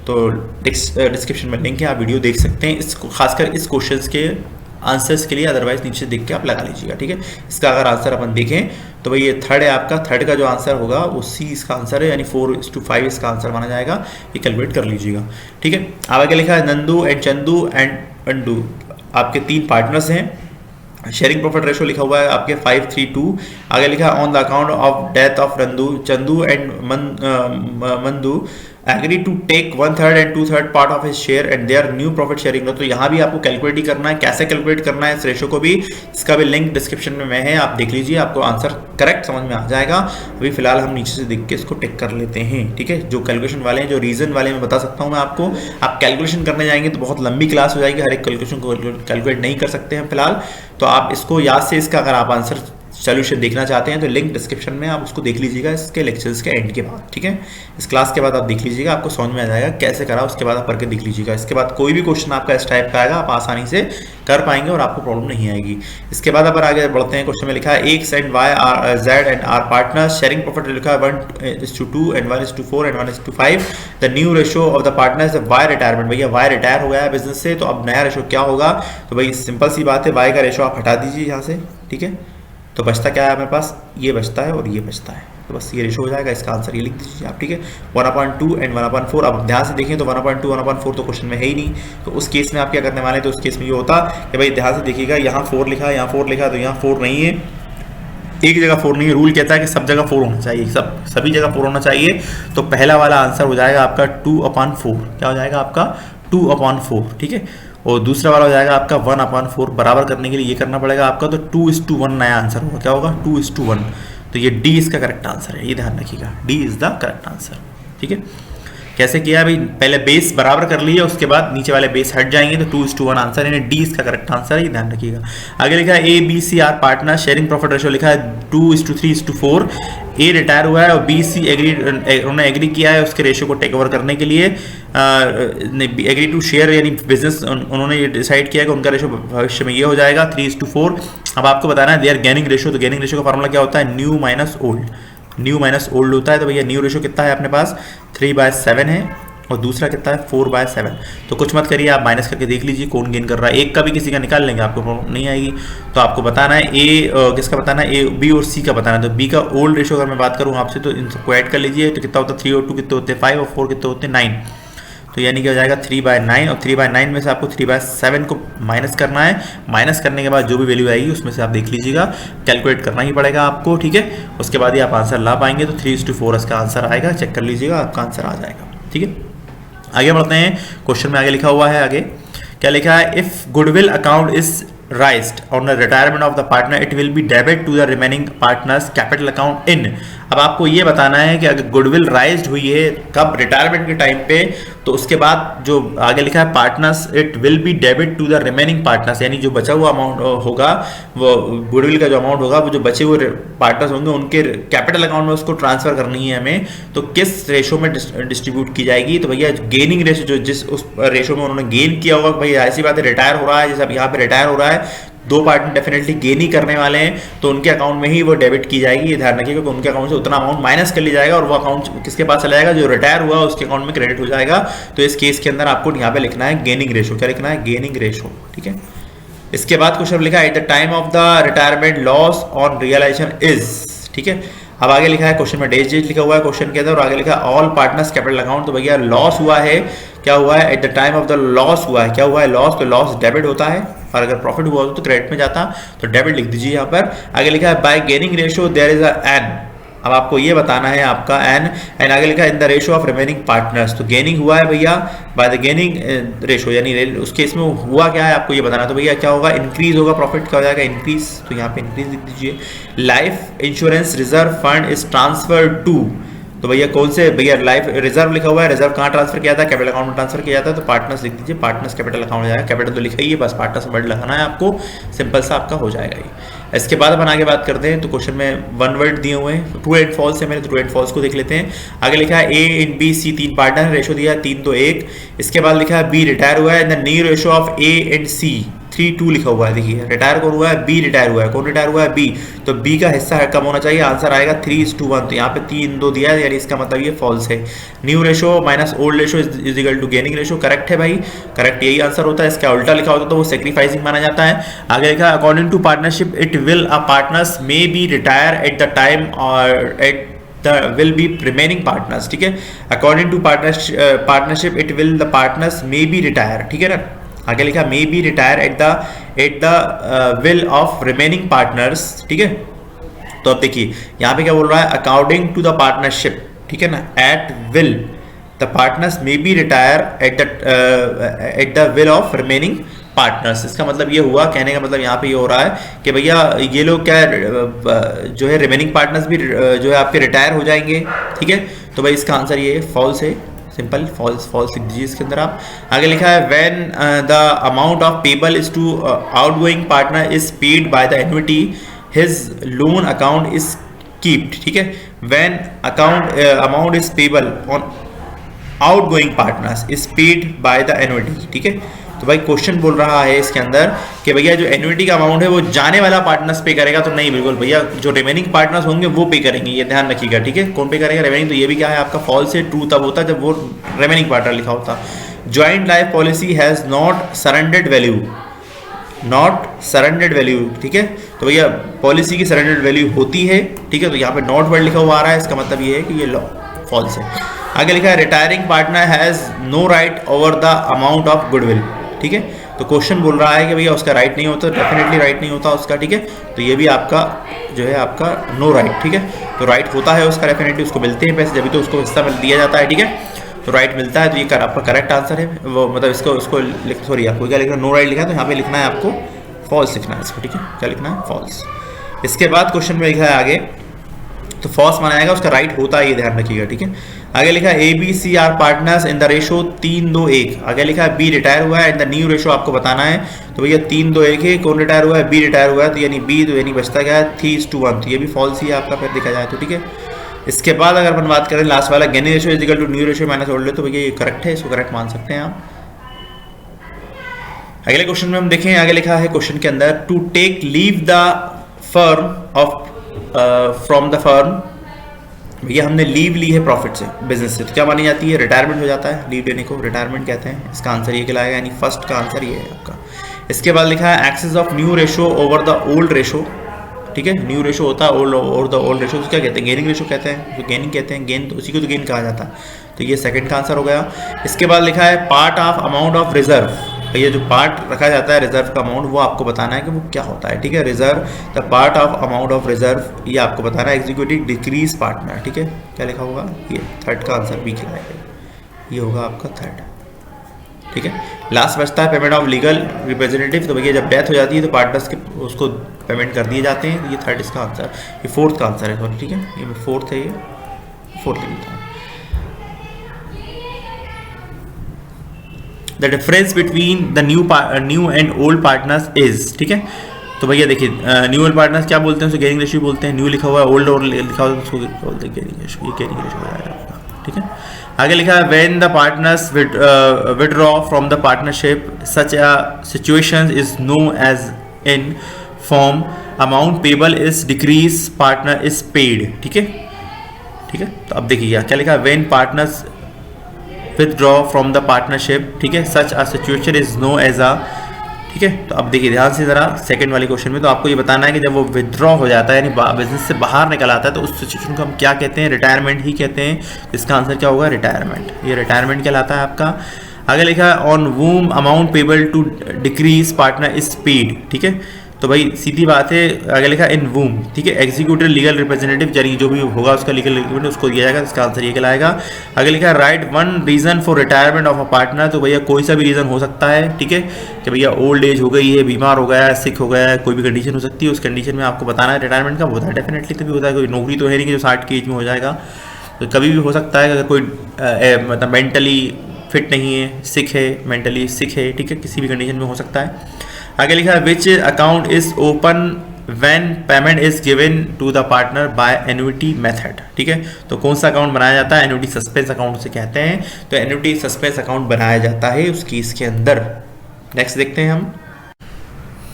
तो डिस्क्रिप्शन में लिंक है, आप वीडियो देख सकते हैं, इसको खासकर इस क्वेश्चन के आंसर्स के लिए, अदरवाइज नीचे देख के आप लगा लीजिएगा, ठीक है। इसका अगर आंसर अपन देखें तो भाई ये थर्ड है आपका, थर्ड का जो आंसर होगा वो सी इसका आंसर है, यानी 4:5 इसका आंसर माना जाएगा, ये कैलकुलेट कर लीजिएगा, ठीक है। आगे लिखा है Nandu and Chandu and undo, आपके 3 पार्टनर्स हैं, शेयरिंग प्रॉफिट रेशो लिखा हुआ है आपके 5:3:2। आगे लिखा है on the account of death of Chandu and Mandu agree to take 1/3 and 2/3 part of his share and their new profit sharing. तो यहाँ भी आपको कैलकुलेट ही करना है, कैसे कैलकुलेट करना है इस रेशो को भी, इसका भी लिंक डिस्क्रिप्शन में है, आप देख लीजिए, आपको आंसर करेक्ट समझ में आ जाएगा। अभी फिलहाल हम नीचे से देख के इसको टिक कर लेते हैं, ठीक है। जो कैलकुलेशन वाले हैं, जो रीजन वाले मैं बता सकता हूँ मैं आपको, आप कैलकुलेशन करने जाएंगे तो बहुत लंबी क्लास हो जाएगी, हर एक कैलकुलेशन को कैलकुलेट नहीं कर सकते हैं फिलहाल, तो आप इसको याद से इसका अगर आप आंसर सोल्यूशन देखना चाहते हैं तो लिंक डिस्क्रिप्शन में आप उसको देख लीजिएगा इसके लेक्चर्स के एंड के बाद, ठीक है। इस क्लास के बाद आप देख लीजिएगा, आपको समझ में आ जाएगा कैसे करा, उसके बाद आप करके देख लीजिएगा। इसके बाद कोई भी क्वेश्चन आपका इस टाइप का आएगा आप आसानी से कर पाएंगे और आपको प्रॉब्लम नहीं आएगी। इसके बाद अगर आगे बढ़ते हैं, क्वेश्चन में लिखा है X and Y are Z and are partners, sharing profit लिखा है 1:2 and 1:4 and 1:5। The new ratio of the partners Y retirement, भैया वाई रिटायर हो गया है बिजनेस से, तो अब नया रेशो क्या होगा, तो भाई सिंपल सी बात है, वाई का रेशो आप हटा दीजिए यहाँ से, ठीक है। तो बचता क्या है हमारे पास, ये बचता है और ये बचता है, तो बस ये रेशो हो जाएगा। इसका आंसर ये लिख दीजिए आप, ठीक है। 1/2 एंड 1/4। अब ध्यान से देखें तो 1/2 1/4 तो क्वेश्चन में है ही नहीं, तो उस केस में आप क्या करने वाले हैं, तो उस केस में ये होता कि भाई ध्यान से देखिएगा, यहाँ 4 लिखा है, यहाँ 4 लिखा है, तो यहाँ 4 नहीं है, एक जगह 4 नहीं है। रूल कहता है कि सब जगह 4 होना चाहिए, सभी जगह 4 होना चाहिए। तो पहला वाला आंसर हो जाएगा आपका 2/4, क्या हो जाएगा आपका 2/4, ठीक है। और दूसरा वाला हो जाएगा आपका 1/4। बराबर करने के लिए ये करना पड़ेगा आपका, तो 2:1 नया आंसर होगा, क्या होगा 2:1। तो ये डी इसका करेक्ट आंसर है, ये ध्यान रखिएगा, D is the correct answer, ठीक है। कैसे किया भाई, पहले बेस बराबर कर लिए, उसके बाद नीचे वाले बेस हट जाएंगे, तो 2:1 आंसर, यानी डी इसका करेक्ट आंसर है, ये ध्यान रखिएगा। आगे लिखा है A B C are partner, sharing profit ratio लिखा है 2:3:4। ए रिटायर हुआ है और बी सी उन्होंने एग्री किया है उसके रेशो को टेक ओवर करने के लिए, एग्री टू शेयर, यानी बिजनेस उन्होंने ये डिसाइड किया कि उनका रेशो भविष्य में ये हो जाएगा 3:4। अब आपको बताना है दे आर गेनिंग रेशो, तो गेनिंग रेशो का फॉर्मूला क्या होता है, new minus old, new minus old होता है। तो भैया न्यू रेशो कितना है अपने पास 3/7 है और दूसरा कितना है 4/7। तो कुछ मत करिए, आप माइनस करके देख लीजिए कौन गेन कर रहा है, एक का भी किसी का निकाल लेंगे, आपको प्रॉब्लम नहीं आएगी। तो आपको बताना है ए किसका बताना है, ए बी और सी का बताना है। तो बी का ओल्ड रेशो अगर मैं बात करूँ आपसे, तो इन सबको ऐड कर लीजिए, तो कितना होता है 3 और 2 कितने होते हैं 5 और 4 कितने होते हैं 9। तो यानी क्या हो जाएगा 3/9, और 3/9 में से आपको 3/7 को माइनस करना है। माइनस करने के बाद जो भी वैल्यू आएगी उसमें से आप देख लीजिएगा, कैलकुलेट करना ही पड़ेगा आपको, ठीक है। उसके बाद ही आप आंसर ला पाएंगे, तो 3:4 इसका आंसर आएगा, चेक कर लीजिएगा, आपका आंसर आ जाएगा, ठीक है। आगे बढ़ते हैं, क्वेश्चन में आगे लिखा हुआ है, आगे क्या लिखा है, if goodwill account is raised on the retirement of the partner it will be debit to the remaining partners capital account in। अब आपको ये बताना है कि अगर गुडविल राइज्ड हुई है कब, रिटायरमेंट के टाइम पे, तो उसके बाद जो आगे लिखा है partners it will be debit to the remaining partners, यानी जो बचा हुआ अमाउंट होगा, वो गुडविल का जो अमाउंट होगा, वो जो बचे हुए पार्टनर्स होंगे उनके कैपिटल अकाउंट में उसको ट्रांसफर करनी है हमें। तो किस रेशो में डिस्ट्रीब्यूट की जाएगी, तो भैया गेनिंग रेशो, जो जिस उस रेशो में उन्होंने गेन किया होगा, भाई ऐसी बात है रिटायर हो रहा है, जैसे अब यहाँ पे रिटायर हो रहा है, दो पार्टनर डेफिनेटली गेन ही करने वाले हैं, तो उनके अकाउंट में ही वो डेबिट की जाएगी, ये ध्यान रखिएगा, क्योंकि उनके अकाउंट से उतना अमाउंट माइनस कर लिया जाएगा और वो अकाउंट किसके पास चला जाएगा, जो रिटायर हुआ उसके अकाउंट में क्रेडिट हो जाएगा। तो इस केस के अंदर आपको यहाँ पे लिखना है गेनिंग रेशो, क्या लिखना है गेनिंग रेशो, ठीक है। इसके बाद क्वेश्चन लिखा है at the time of the retirement loss on realisation is, ठीक है। अब आगे लिखा है क्वेश्चन में डेज लिखा हुआ है क्वेश्चन के अंदर, और आगे लिखा है ऑल पार्टनर्स कैपिटल अकाउंट। तो भैया लॉस हुआ है, क्या हुआ है, at the time of the loss हुआ है, क्या हुआ है लॉस, तो लॉस डेबिट होता है, और अगर प्रॉफिट हुआ तो क्रेडिट में जाता, तो डेबिट लिख दीजिए यहाँ पर। आगे लिखा है by gaining ratio there is a an. अब आपको ये बताना है आपका एन आगे लिखा है in the ratio of remaining partners. तो गेनिंग हुआ है भैया बाय द गेनिंग रेशो, यानी उस केस में हुआ क्या है आपको ये बताना। तो भैया क्या होगा, इंक्रीज होगा, प्रॉफिट क्या हो जाएगा इंक्रीज, तो यहाँ पे इंक्रीज लिख दीजिए। Life insurance reserve fund is transfer to, तो भैया कौन से, भैया लाइफ रिजर्व लिखा हुआ है, रिजर्व कहाँ ट्रांसफर किया था, कैपिटल अकाउंट में ट्रांसफर किया था, तो पार्टनर्स लिख दीजिए, पार्टनर्स कैपिटल अकाउंट हो जाएगा। कैपिटल तो लिखा ही है, बस पार्टनर्स वर्ड लगाना है आपको, सिंपल सा आपका हो जाएगा ये। इसके बाद अपन आगे बात करते हैं, तो क्वेश्चन में 1 वर्ड दिए हुए हैं, ट्रू एंड फॉल्स है, मैंने ट्रू एंड फॉल्स को देख लेते हैं। आगे लिखा है ए in B C 3 partner, ratio दिया है 3 तो 1। इसके बाद लिखा है बी रिटायर हुआ है, the new ratio of A and C 3:2 लिखा हुआ है। देखिए रिटायर कौन हुआ है, बी रिटायर हुआ है, कौन रिटायर हुआ है बी, तो बी का हिस्सा कम होना चाहिए, आंसर आएगा 3:1। तो यहाँ पे 3-2 दिया है, यानी इसका मतलब ये फॉल्स है। New ratio minus old ratio is equal to gaining ratio, correct है भाई, करेक्ट यही आंसर होता है। इसका उल्टा लिखा होता तो वो सेक्रीफाइसिंग माना जाता है। आगे लिखा according to partnership it will a partners may be retire at the time और at will be remaining partners, ठीक है। According to partnership it will the partners may be retire, ठीक है ना। आगे लिखा may be retire at the will of remaining partners, ठीक है। तो अब देखिए यहाँ पे क्या बोल रहा है, अकॉर्डिंग टू द पार्टनरशिप, ठीक है ना, at will the partners may be retire at the will of remaining partners. इसका मतलब ये हुआ, कहने का मतलब यहाँ पे ये हो रहा है कि भैया ये लोग क्या जो है रिमेनिंग पार्टनर्स भी जो है आपके रिटायर हो जाएंगे, ठीक है। तो भाई इसका आंसर ये फॉल्स है, सिंपल फॉल्स लिख दीजिए इसके अंदर आप। आगे लिखा है when the amount of payable is to outgoing partner is paid by the annuity his loan account is keeped, ठीक है, when account amount is payable on outgoing partners is paid by the annuity, ठीक है। तो भाई question बोल रहा है इसके अंदर कि भैया जो एन्युटी का अमाउंट है वो जाने वाला पार्टनर्स पे करेगा, तो नहीं, बिल्कुल भैया जो रिमेनिंग पार्टनर्स होंगे वो पे करेंगे, ये ध्यान रखिएगा, ठीक है। कौन पे करेगा? रिमेनिंग। तो ये भी क्या है आपका फॉल्स है, ट्रू तब होता जब वो रिमेनिंग पार्टनर लिखा होता। Joint life policy has not surrendered value, not surrendered value, ठीक है। तो भैया पॉलिसी की सरेंडर्ड वैल्यू होती है, ठीक है। तो यहाँ पे नॉट वर्ड लिखा हुआ आ रहा है, इसका मतलब ये है कि ये लॉ फॉल्स है। आगे लिखा है retiring partner has no right over the amount of goodwill, ठीक है। तो क्वेश्चन बोल रहा है कि भैया उसका राइट नहीं होता, डेफिनेटली राइट नहीं होता उसका, ठीक है। तो ये भी आपका जो है आपका नो राइट, ठीक है। तो राइट होता है उसका, डेफिनेटली उसको मिलते हैं पैसे, जब भी तो उसको हिस्सा दिया जाता है, ठीक है। तो राइट मिलता है, तो ये आपका करेक्ट आंसर है। वो मतलब इसको उसको सॉरी आपको क्या लिखना, नो राइट लिखा है, तो यहाँ पे लिखना है आपको फॉल्स लिखना है इसको, ठीक है। क्या लिखना है? फॉल्स। इसके बाद क्वेश्चन में लिखा है आगे, तो फॉल्स माना जाएगा, उसका राइट होता है, ये ध्यान रखिएगा, ठीक है। आगे लिखा है A B C are partners in the ratio 3-2-1। आगे लिखा है बी रिटायर हुआ है एंड द न्यू रेशो आपको बताना है। तो भैया 3-2-1 है, कौन रिटायर हुआ है? बी रिटायर हुआ है, तो यानी बी, तो यानी बचता क्या है? 3:1, तो ये भी फॉल्स ही है आपका, फिर देखा जाए तो, ठीक है। इसके बाद अगर अपन बात करें लास्ट वाला, gaining ratio is equal to new ratio minus old ratio, तो भैया ये करेक्ट है, इसको करेक्ट मान सकते हैं आप। अगले क्वेश्चन में हम देखें, आगे लिखा है क्वेश्चन के अंदर to take leave the firm of from the firm. भैया हमने लीव ली है प्रॉफिट से, बिजनेस से, तो क्या मानी जाती है? रिटायरमेंट हो जाता है, लीव लेने को रिटायरमेंट कहते हैं। इसका आंसर ये कहलाएगा, यानी फर्स्ट का आंसर ये है आपका। इसके बाद लिखा है excess of new ratio over the old ratio, ठीक है। न्यू रेशो होता है old over the old ratio, क्या कहते हैं? गेनिंग रेशो कहते हैं, तो गेनिंग कहते हैं, गेन तो उसी को तो गेन कहा जाता है, तो ये सेकंड का आंसर हो गया। इसके बाद लिखा है part of amount of reserve. ये जो पार्ट रखा जाता है रिजर्व का अमाउंट, वो आपको बताना है कि वो क्या होता है, ठीक है। Reserve, the part of amount of reserve, ये आपको बताना है। एग्जीक्यूटिव डिक्रीज पार्टनर, ठीक है, क्या लिखा होगा? ये थर्ड का आंसर भी खिलाएगा, ये होगा आपका थर्ड, ठीक है। लास्ट बचता है पेमेंट ऑफ लीगल रिप्रेजेंटेटिव। तो भैया जब डेथ हो जाती है तो पार्टनर्स के उसको पेमेंट कर दिए जाते हैं, ये थर्ड इसका आंसर, ये फोर्थ का आंसर है, सॉरी, ठीक है, ये फोर्थ है, ये फोर्थ लिखता हूँ। The difference between the new and old partners is, ठीक है। तो भैया देखिए न्यू ओल्ड पार्टनर्स क्या बोलते हैं? उसको गेनिंग रेशियो बोलते हैं। न्यू लिखा हुआ है, ओल्ड और लिखा हुआ है, उसको बोलते हैं गेनिंग रेशियो, ये गेनिंग रेशियो हो जाएगा आपका, ठीक है। आगे लिखा है when the partners withdraw from the partnership such a situation is no as in form amount payable is decrease partner is paid, ठीक है, ठीक है। तो अब देखिए क्या लिखा है, when partners withdraw from the partnership, ठीक है, such a situation is no as a, ठीक है। तो अब देखिए ध्यान से जरा सेकंड वाले क्वेश्चन में, तो आपको ये बताना है कि जब वो विदड्रॉ हो जाता है, यानी बिजनेस से बाहर निकल आता है, तो उस सिचुएशन को हम क्या कहते हैं? रिटायरमेंट ही कहते हैं। इसका आंसर क्या होगा? रिटायरमेंट, ये रिटायरमेंट कहलाता है आपका। आगे लिखा है on whom amount payable to decrease partner is paid, ठीक है। तो भाई सीधी बात है, आगे लिखा इन वूम, ठीक है, एग्जीक्यूटिव लीगल रिप्रेजेंटेटिव, यानी जो भी होगा उसका लीगल रिप्रेजेंटेटिव उसको दिया जाएगा, इसका आंसर ये कहलाएगा। आगे लिखा है right one reason for retirement of a partner. तो भैया कोई सा भी रीजन हो सकता है, ठीक है, कि भैया ओल्ड एज हो गई है, बीमार हो गया है, सिक हो गया है, कोई भी कंडीशन हो सकती है, उस कंडीशन में आपको बताना है रिटायरमेंट का होता है। डेफिनेटली तभी होता है, कोई नौकरी तो है नहीं कि जो 60 की एज में हो जाएगा, तो कभी भी हो सकता है। अगर कोई मतलब मेंटली फिट नहीं है, सिक है, मेंटली सिक है, ठीक है, किसी भी कंडीशन में हो सकता है। आगे लिखा है which account is open when payment is given to the partner by annuity method, ठीक है। तो कौन सा अकाउंट बनाया जाता है? एन्युटी सस्पेंस अकाउंट से कहते हैं। तो एन्युटी सस्पेंस अकाउंट बनाया जाता है उस केस के अंदर। नेक्स्ट देखते हैं हम।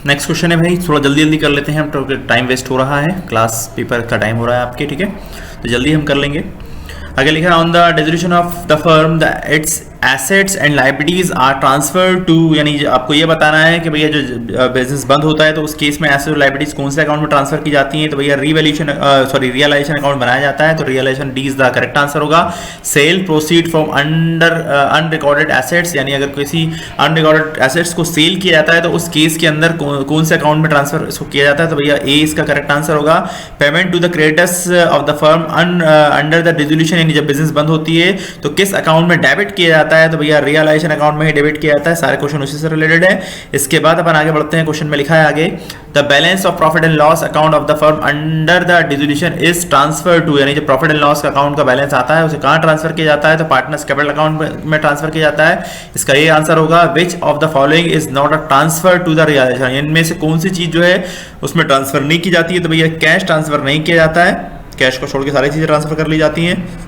नेक्स्ट क्वेश्चन है भाई, थोड़ा जल्दी जल्दी कर लेते हैं हम, तो टाइम वेस्ट हो रहा है, क्लास पेपर का टाइम हो रहा है आपके, ठीक है, तो जल्दी हम कर लेंगे। आगे लिखा है on the dissolution of the firm the its assets and liabilities are transfer to, यानी आपको ये बताना है कि भैया जो बिजनेस बंद होता है तो उस केस में एसेट और लाइबिलिटीज कौन से अकाउंट में ट्रांसफर की जाती हैं? तो भैया रियलाइजेशन अकाउंट बनाया जाता है। तो realisation D is the correct answer होगा। Sale proceed from under unrecorded assets, यानी अगर किसी अनरिकॉर्डेड एसेट्स को सेल किया जाता है तो उस केस के अंदर कौन से अकाउंट में ट्रांसफर इसको किया जाता है? तो भैया ए इसका करेक्ट आंसर होगा। Payment to the creditors of the firm under the dissolution, यानी जब बिजनेस बंद होती है तो किस अकाउंट में डेबिट किया जाता जाता है? तो भैया रियलाइजेशन अकाउंट में ही डेबिट किया जाता है। सारे क्वेश्चन उसी से रिलेटेड है। इसके बाद अपन आगे बढ़ते हैं। क्वेश्चन में लिखा है आगे, the balance of profit and loss account of the firm under the dissolution is transfer to, यानी जो प्रॉफिट एंड लॉस का अकाउंट का बैलेंस आता है उसे कहाँ ट्रांसफर किया जाता है? तो पार्टनर्स कैपिटल अकाउंट में ट्रांसफर किया जाता है। इसका ये आंसर होगा, which of the following is not a transfer to the realisation, इनमें से कौन सी चीज जो है उसमें ट्रांसफर नहीं की जाती है? तो भैया कैश ट्रांसफर नहीं किया जाता है, कैश को छोड़ के सारी चीजें ट्रांसफर कर ली जाती हैं।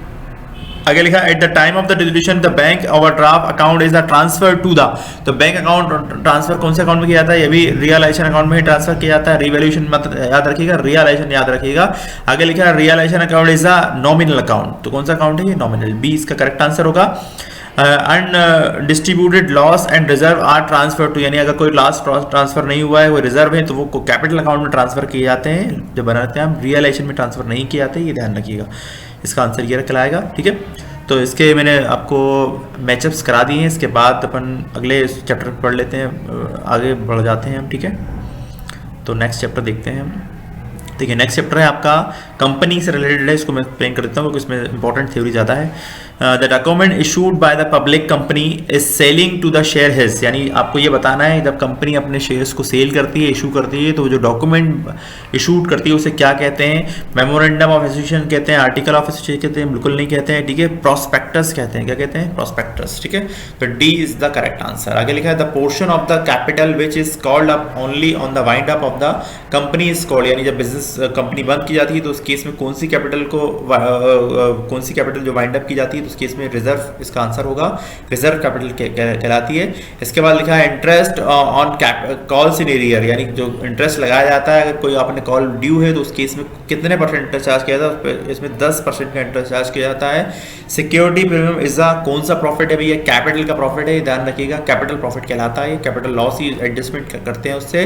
आगे लिखा, at the time of the dissolution the bank overdraft account is the transfer to the, तो बैंक अकाउंट ट्रांसफर कौन से अकाउंट में किया जाता है? ये भी रियलाइजेशन अकाउंट में ही ट्रांसफर किया जाता है। रिवैल्यूएशन मत याद रखिएगा, रियलाइजेशन याद रखिएगा। आगे लिखा है, realisation account is the nominal account, तो कौन सा अकाउंट है ये? नॉमिनल। बी इसका करेक्ट आंसर होगा। Undistributed loss and reserve are transfer to, यानी अगर कोई लॉस ट्रांसफर नहीं हुआ है, वो रिजर्व है, तो वो कैपिटल अकाउंट में ट्रांसफर किए जाते हैं। जो बनाते हैं हम, रियलाइजेशन में ट्रांसफर नहीं किए जाते, ये ध्यान रखिएगा। इसका आंसर ये कहलाएगा, ठीक है। तो इसके मैंने आपको मैचअप्स करा दिए हैं। इसके बाद अपन अगले चैप्टर पढ़ लेते हैं, आगे बढ़ जाते हैं हम, ठीक है। तो नेक्स्ट चैप्टर देखते हैं हम। देखिए नेक्स्ट चैप्टर है आपका कंपनी से रिलेटेड है, इसको मैं एक्सप्लेन कर देता हूँ क्योंकि इसमें इंपॉर्टेंट थ्योरी ज़्यादा है। The document issued by the public company is selling to the share his, यानी आपको ये बताना है जब कंपनी अपने शेयर्स को सेल करती है, इशू करती है, तो जो डॉक्यूमेंट इशूड करती है उसे क्या कहते हैं? मेमोरेंडम ऑफ एसोसिएशन कहते हैं, आर्टिकल ऑफ एसोसिएशन कहते हैं, बिल्कुल नहीं कहते हैं, ठीक है। प्रोस्पेक्टस कहते हैं, क्या कहते हैं? प्रोस्पेक्टस, ठीक है। तो D is the correct answer. आगे लिखा है, the portion of the capital which is called up only on the wind up of the company is called, यानी जब बिजनेस कंपनी बंद की जाती है तो उस केस में कौन सी कैपिटल को कौन सी कैपिटल जो वाइंड अप की जाती है, तो उस केस में रिजर्व, इसका आंसर होगा रिजर्व कैपिटल कहलाती है। इसके बाद लिखा है, interest on calls in arrear, यानी जो इंटरेस्ट लगाया जाता है अगर कोई आपने कॉल ड्यू है तो उस केस में कितने परसेंट इंटरेस्ट चार्ज किया जाता है? इसमें 10% का इंटरेस्ट चार्ज किया जाता है। सिक्योरिटी प्रीमियम इज द, कौन सा प्रॉफिट है भैया? कैपिटल का प्रॉफिट है, ध्यान रखिएगा, कैपिटल प्रॉफिट कहलाता है। कैपिटल लॉस ही एडजस्टमेंट करते हैं उससे।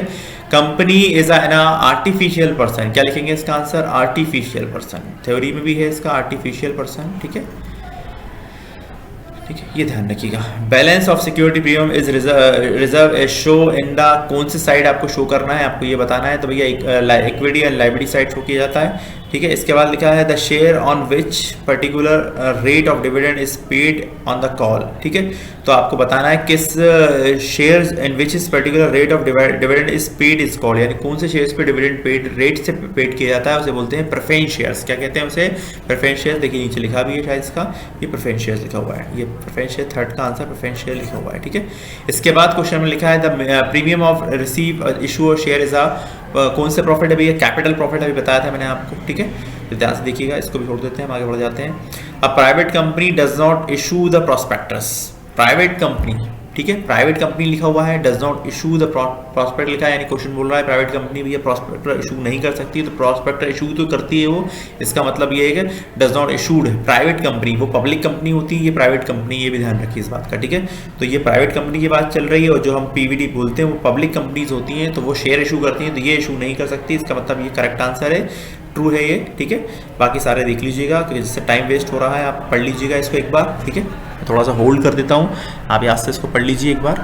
Company is an artificial person, क्या लिखेंगे इसका आंसर? आर्टिफिशियल पर्सन, थ्योरी में भी है इसका आर्टिफिशियल पर्सन, ठीक है, ठीक है, ये ध्यान रखिएगा। Balance of security premium is reserve is show in the, कौन से साइड आपको शो करना है, आपको ये बताना है। तो भैया equity and liability side show किया जाता है, ठीक है। इसके बाद लिखा है, the share on which particular rate of dividend is paid on the call, ठीक है। तो आपको बताना है किस shares in which is particular rate of dividend is paid is called, यानी कौन से शेयर्स पे डिविडेंड पेड रेट से पेड किया जाता है उसे बोलते हैं प्रेफरेंस शेयर्स। क्या कहते हैं उसे? Preference shares. देखिए नीचे लिखा भी है शायद इसका, ये प्रेफरेंस शेयर्स लिखा हुआ है, ये प्रेफरेंस शेयर, थर्ड का आंसर प्रेफरेंस शेयर लिखा हुआ है, ठीक है। इसके बाद क्वेश्चन में लिखा है, the premium of receive issue share is a, कौन से प्रॉफिट है भैया? कैपिटल प्रॉफिट अभी बताया था मैंने आपको, ठीक है। तो ध्यान से देखिएगा, इसको भी छोड़ देते हैं, हम आगे बढ़ जाते हैं। A private company does not issue the prospectus, private company, ठीक है, प्राइवेट कंपनी लिखा हुआ है, does not issue the prospect लिखा है, यानी क्वेश्चन बोल रहा है प्राइवेट कंपनी भी ये प्रॉस्पेक्टर इशू नहीं कर सकती, तो प्रॉस्पेक्टर इशू तो करती है वो, इसका मतलब ये है कि डज नॉट इशूड है। प्राइवेट कंपनी, वो पब्लिक कंपनी होती है, ये प्राइवेट कंपनी, ये भी ध्यान रखिए इस बात का, ठीक है। तो ये प्राइवेट कंपनी की बात चल रही है, और जो हम पीवीडी बोलते हैं वो पब्लिक कंपनीज होती हैं, तो वो शेयर इशू करती हैं, तो ये इशू नहीं कर सकती, इसका मतलब ये करेक्ट आंसर है, ट्रू है ये, ठीक है। बाकी सारे देख लीजिएगा क्योंकि जिससे टाइम वेस्ट हो रहा है, आप पढ़ लीजिएगा इसको एक बार, ठीक है। थोड़ा सा होल्ड कर देता हूँ, आप यहाँ से इसको पढ़ लीजिए एक बार।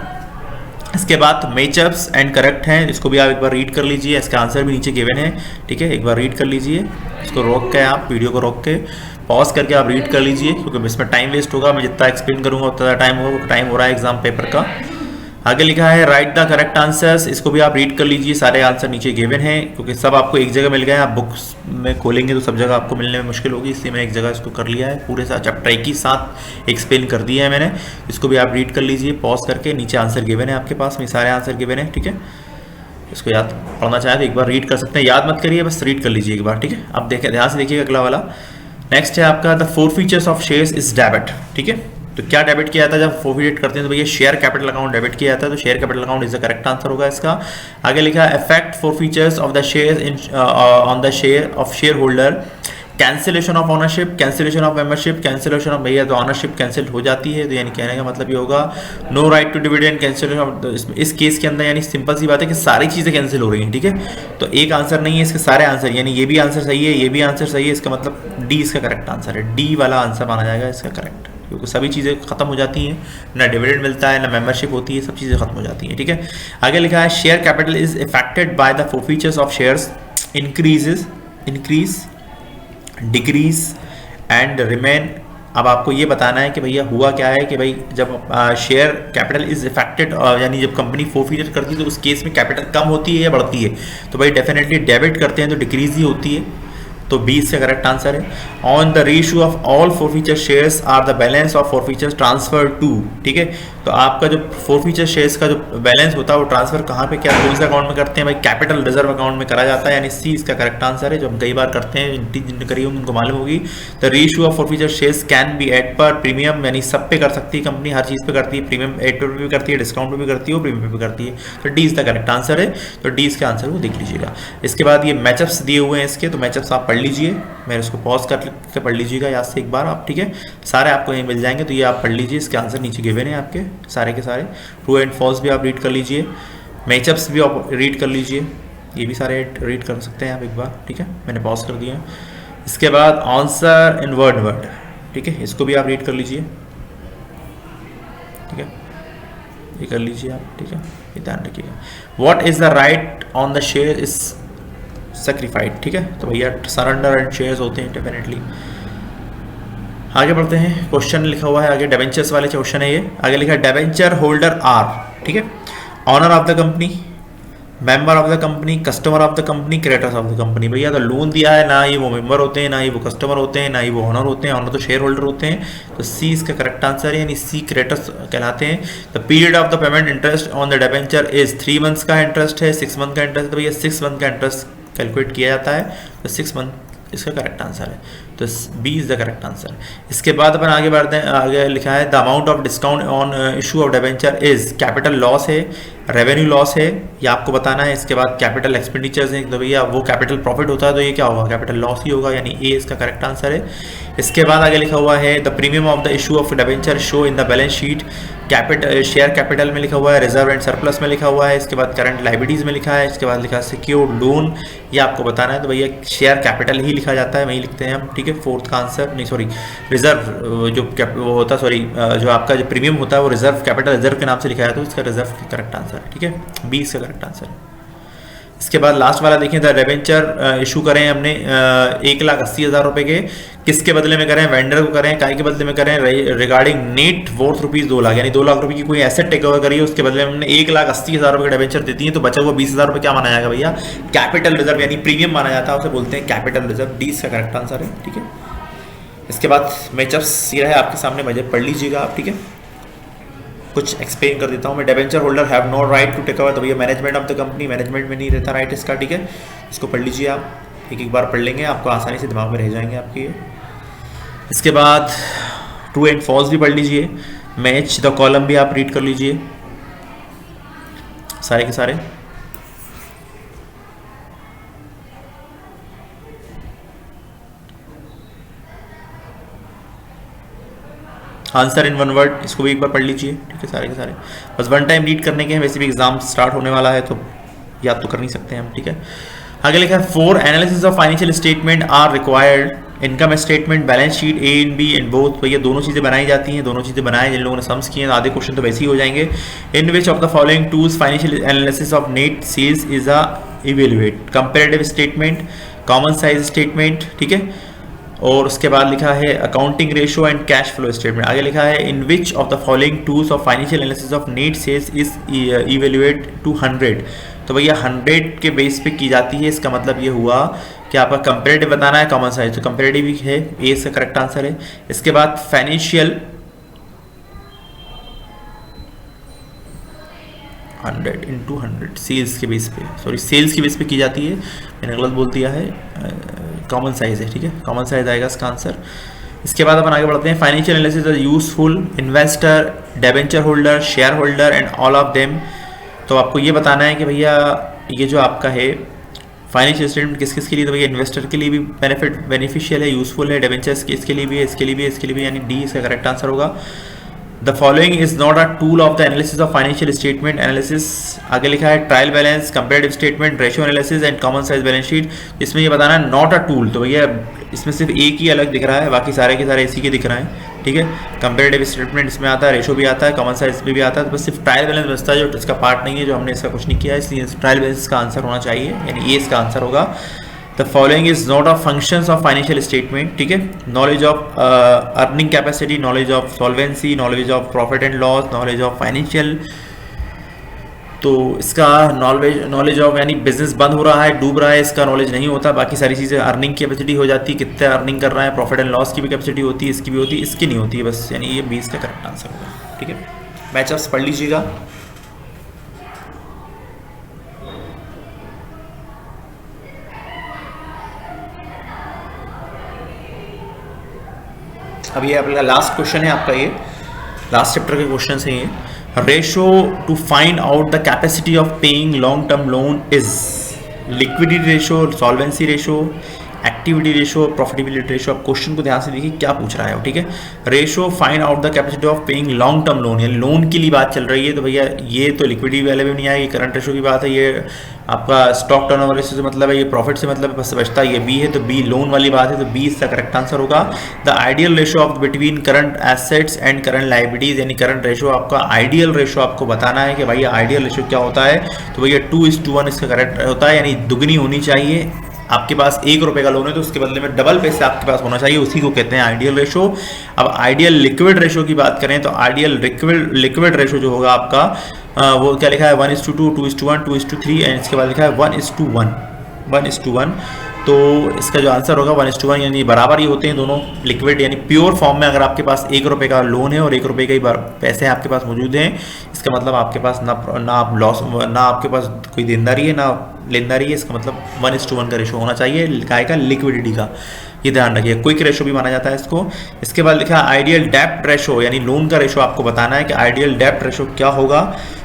इसके बाद मैचअप्स एंड करेक्ट हैं, इसको भी आप एक बार रीड कर लीजिए, इसका आंसर भी नीचे गिवन है, ठीक है। एक बार रीड कर लीजिए, इसको रोक के, आप वीडियो को रोक के पॉज करके आप रीड कर लीजिए, क्योंकि इसमें टाइम वेस्ट होगा, मैं जितना एक्सप्लेन करूँगा उतना टाइम हो रहा है एग्जाम पेपर का। आगे लिखा है, राइट द करेक्ट आंसर्स, इसको भी आप रीड कर लीजिए, सारे आंसर नीचे गिवन हैं, क्योंकि सब आपको एक जगह मिल गए हैं, आप बुक्स में खोलेंगे तो सब जगह आपको मिलने में मुश्किल होगी, इसलिए मैं एक जगह इसको कर लिया है, पूरे साथ चैप्टर एक ही साथ एक्सप्लेन कर दिया है मैंने। इसको भी आप रीड कर लीजिए पॉज करके, नीचे आंसर गिवन है आपके पास में, सारे आंसर गिवन है, ठीक है। इसको याद पढ़ना चाहे तो एक बार रीड कर सकते हैं, याद मत करिए, बस रीड कर लीजिए एक बार, ठीक है। अब देखिए, ध्यान से देखिएगा अगला वाला। नेक्स्ट है आपका, the 4 features of shares is debit, ठीक है। तो क्या डेबिट किया जाता है जब फोरफिट करते हैं? तो भैया शेयर कैपिटल अकाउंट डेबिट किया जाता है, तो share capital account is the correct answer होगा इसका। आगे लिखा है, effect for features of the share in on the share of share holder, cancellation of ownership, cancellation of membership, cancellation of, भैया तो ऑनरशिप कैंसिल हो जाती है, तो यानी कहने का मतलब ये होगा no right to dividend, cancellation of, इस केस के अंदर यानी सिंपल सी बात है कि सारी चीज़ें कैंसिल हो रही हैं, ठीक है। तो एक आंसर नहीं है, इसके सारे आंसर, यानी ये भी आंसर सही है, ये भी आंसर सही है, इसका मतलब डी इसका करेक्ट आंसर है, डी वाला आंसर माना जाएगा इसका करेक्ट, क्योंकि सभी चीज़ें खत्म हो जाती हैं, ना डिविडेंड मिलता है, ना मेंबरशिप होती है, सब चीज़ें खत्म हो जाती हैं, ठीक है। आगे लिखा है, share capital is affected by the four features of shares, increase, decrease and remain अब आपको ये बताना है कि भैया हुआ क्या है कि भाई जब शेयर कैपिटल इज इफेक्टेड, यानी जब कंपनी फोरफीचर करती है तो उस केस में कैपिटल कम होती है या बढ़ती है, तो भाई डेफिनेटली डेबिट करते हैं तो डिक्रीज ही होती है, तो 20 का करेक्ट आंसर है। On the ratio of all forfeiture shares are the balance of forfeiture transfer to, ठीक है, तो आपका जो फोरफीचर शेयर्स का जो बैलेंस होता है वो ट्रांसफर कहाँ पे, क्या कौन से अकाउंट में करते हैं भाई, कैपिटल रिजर्व अकाउंट में करा जाता है, यानी सी इसका करेक्ट आंसर है, जो हम कई बार करते हैं, जिनने करी होंगी उनको मालूम होगी। The ratio of forfeiture shares can be at par premium, यानी सब पे कर सकती है कंपनी, हर चीज़ पे करती है, प्रीमियम एट पर भी करती है, डिस्काउंट पे भी करती है और प्रीमियम पे भी करती है, तो डी इसका करेक्ट आंसर है, तो डी इसका आंसर वो देख लीजिएगा। इसके बाद ये मैचअप्स दिए हुए हैं इसके, तो मैचअप्स आप पढ़ लीजिए, मैं इसको पॉज करके पढ़ लीजिएगा याद से एक बार आप, ठीक है, सारे आपको यहीं मिल जाएंगे, तो ये आप पढ़ लीजिए, इसके आंसर नीचे गिवन है आपके सारे के सारे, ट्रू एंड फॉल्स भी आप रीड कर लीजिए, मैचअप्स भी आप रीड कर लीजिए, ये भी सारे रीड कर सकते हैं आप एक बार, ठीक है, मैंने पॉज कर दिया। इसके बाद आंसर इन वर्ड, ठीक है, इसको भी आप रीड कर लीजिए, ठीक है, ये कर लीजिए आप, ठीक है, ये ध्यान रखिएगा। What is the right on the share is सेक्रीफाइड, ठीक है, तो भैया सरेंडर एंड शेयर्स होते हैं डेफिनेटली। आगे बढ़ते हैं, क्वेश्चन लिखा हुआ है आगे, डिबेंचर्स वाले क्वेश्चन है ये, आगे लिखा है डिबेंचर होल्डर आर, ठीक है, owner of the company, member of the company, customer of the company, creditors of the company. भैया तो लोन दिया है, ना ही वो मेंबर होते हैं, ना ही वो कस्टमर होते हैं, ना ही वो ऑनर होते हैं, ऑनर तो शेयर होल्डर होते हैं, तो सी इसका करेक्ट आंसर है, यानी सी क्रेडिटर्स कहलाते हैं। The period of the payment interest on the debenture is 3 months का इंटरेस्ट है, 6 मंथ का इंटरेस्ट, तो भैया 6 मंथ का इंटरेस्ट कैलकुलेट किया जाता है, तो 6 मंथ इसका करेक्ट आंसर है, तो B is the correct answer. इसके बाद अपन आगे बढ़ते हैं, आगे लिखा है the amount of discount on issue of debenture is, capital loss है, रेवेन्यू लॉस है, ये आपको बताना है। इसके बाद कैपिटल एक्सपेंडिचर्स हैं, तो भैया वो कैपिटल प्रॉफिट होता है, तो ये क्या होगा, कैपिटल लॉस ही होगा, यानी ए इसका करेक्ट आंसर है। इसके बाद आगे लिखा हुआ है the premium of the issue of debenture show in the balance sheet, capital share capital में लिखा हुआ है, रिजर्व एंड सरप्लस में लिखा हुआ है, इसके बाद करंट लाइबिलिटीज में लिखा है, इसके बाद लिखा है सिक्योर्ड लोन, ये आपको बताना है, तो भैया शेयर कैपिटल ही लिखा जाता है, वही लिखते हैं हम, ठीक है। फोर्थ का आंसर नहीं, सॉरी, रिजर्व जो वो होता है, सॉरी, जो आपका जो प्रीमियम होता है वो रिजर्व कैपिटल रिजर्व के नाम से लिखा है, तो इसका रिजर्व करेक्ट आंसर है, ठीक है, 20 का करेक्ट आंसर है। इसके बाद लास्ट वाला देखें, द डिबेंचर इशू करें हमने 1,80,000 रुपए के, किसके बदले में करें, वेंडर को करें, काय के बदले में करें, regarding net worth rupees 2 lakh, यानी 2 लाख रुपए की कोई एसेट टेक ओवर करी है, उसके बदले में हमने 1,80,000 रुपए का डिबेंचर देती है, तो बचा हुआ 20,000 रुपए क्या माना जाएगा भैया, कैपिटल रिजर्व, यानी प्रीमियम माना जाता है, उसे बोलते हैं कैपिटल रिजर्व, डी इसका करेक्ट आंसर है, ठीक है। इसके बाद मैचअप्स ये है आपके सामने, मजे पढ़ लीजिएगा आप, ठीक है, कुछ एक्सप्लेन कर देता हूँ मैं। Debenture holder have no right to take over, तो भैया management of the company, management में नहीं रहता राइट इसका, ठीक है, इसको पढ़ लीजिए आप, एक एक बार पढ़ लेंगे, आपको आसानी से दिमाग में रह जाएंगे आपके। इसके बाद ट्रू एंड फॉल्स भी पढ़ लीजिए, मैच द कॉलम भी आप रीड कर लीजिए, सारे के सारे। आंसर इन वन वर्ड, इसको भी एक बार पढ़ लीजिए, ठीक है, सारे के सारे, बस वन टाइम रीड करने के हैं, वैसे भी एग्जाम स्टार्ट होने वाला है तो याद तो कर नहीं सकते हैं हम, ठीक है। आगे लिखा है 4 analysis of financial statement are required, income statement, balance sheet, A and B and both, भैया दोनों चीज़ें बनाई जाती हैं, दोनों चीज़ें बनाए जिन लोगों ने सम्स किए हैं, आधे क्वेश्चन तो वैसे ही हो जाएंगे। In which of the following tools financial analysis of net sales is a evaluate, comparative statement, common size statement, ठीक है, और उसके बाद लिखा है accounting ratio and cash flow statement. आगे लिखा है in which of the following tools of financial analysis of net sales is evaluate to 100, तो भैया 100 के बेस पे की जाती है, इसका मतलब ये हुआ कि आपका कंपेरेटिव बताना है, कॉमन साइज, तो कंपेरेटिव ही है, ए इसका करेक्ट आंसर है। इसके बाद फाइनेंशियल 100 इंटू 100 सेल्स के बेस पे, सॉरी सेल्स के बेस पे की जाती है, मैंने गलत बोल दिया है, कॉमन साइज है, ठीक है, कॉमन साइज आएगा इसका आंसर। इसके बाद अपन आगे बढ़ते हैं, financial analysis is useful investor, debenture holder, share holder and all of them, तो आपको ये बताना है कि भैया ये जो आपका है फाइनेंशियल स्टेटमेंट किस किस के लिए, तो भैया इन्वेस्टर के लिए भी बेनिफिशियल है, यूजफुल है, डिबेंचर्स इसके लिए भी है, इसके लिए भी है, इसके लिए भी, यानी डी इसका करेक्ट आंसर होगा। The following is not a tool of the analysis of financial statement analysis, आगे लिखा है trial balance, comparative statement, ratio analysis and common size balance sheet, इसमें ये बताना है नॉट अ टूल, तो भैया इसमें सिर्फ एक ही अलग दिख रहा है, बाकी सारे के सारे इसी के दिख रहे हैं, ठीक है। कंपेरेटिव स्टेटमेंट इसमें आता है, रेशियो भी आता है, कॉमन साइज भी आता है, तो बस सिर्फ ट्रायल बैलेंस बचता है जो इसका पार्ट नहीं है, जो हमने इसका कुछ नहीं किया है, इसलिए ट्रायल बैलेंस का आंसर होना चाहिए, यानी ये इसका आंसर होगा। The following is not of functions of financial statement, ठीक है। Knowledge of earning capacity, knowledge of solvency, knowledge of profit and loss, knowledge of financial, तो इसका नॉलेज ऑफ यानी बिजनेस बंद हो रहा है, डूब रहा है, इसका नॉलेज नहीं होता। बाकी सारी चीज़ें अर्निंग कैपेसिटी हो जाती है, कितने अर्निंग कर रहा है, प्रॉफिट एंड लॉस की भी कैपेसिटी होती है, इसकी भी होती है, इसकी नहीं होती है बस, यानी ये 20 का करेक्ट आंसर होगा, ठीक है। मैचअप्स पढ़ लीजिएगा। अब ये आपका लास्ट क्वेश्चन है, आपका ये लास्ट चैप्टर के क्वेश्चन है ये। Ratio two find out the capacity of paying long term loan is liquidity ratio, solvency ratio, activity ratio, profitability ratio. आप क्वेश्चन को ध्यान से देखिए क्या पूछ रहा है, ठीक है। Ratio find out the capacity of paying long term loan, यानी लोन के लिए बात चल रही है, तो भैया ये तो लिक्विडिटी वाले में नहीं आएगी, करंट रेशो की बात है, ये आपका स्टॉक टर्नओवर रेशो से मतलब है, ये प्रॉफिट से मतलब बस बचता है, ये बी है, तो बी लोन वाली बात है, तो बी इसका करेक्ट आंसर होगा। The ideal ratio of between current assets and current liabilities, यानी करंट रेशो आपका आइडियल रेशो आपको बताना है कि भाई आइडियल रेशो क्या होता है, तो भैया 2:1 इसका करेक्ट होता है, यानी दुगनी होनी चाहिए। आपके पास 1 रुपये का लोन है तो उसके बदले में डबल पैसे आपके पास होना चाहिए, उसी को कहते हैं आइडियल रेशो। अब आइडियल लिक्विड रेशो की बात करें तो आइडियल लिक्विड रेशो जो होगा आपका वो क्या लिखा है 1:2, 2:1, 2:3 एंड इसके बाद लिखा है 1:1, तो इसका जो आंसर होगा 1:1, यानी बराबर ही होते हैं दोनों। लिक्विड यानी प्योर फॉर्म में अगर आपके पास 1 रुपये का लोन है और 1 रुपये का ही पैसे आपके पास मौजूद हैं, इसका मतलब आपके पास ना आप लॉस, ना आपके पास कोई देनदारी है ना लेनदारी है, इसका मतलब 1:1 का रेशो होना चाहिए काय का, लिक्विडिटी का, ये ध्यान रखिए। क्विक रेशो भी माना जाता है इसको। इसके बाद लिखा है आइडियल डेप्ट रेशो, यानी लोन का रेशो आपको बताना है कि आइडियल डेप्ट रेशो क्या होगा,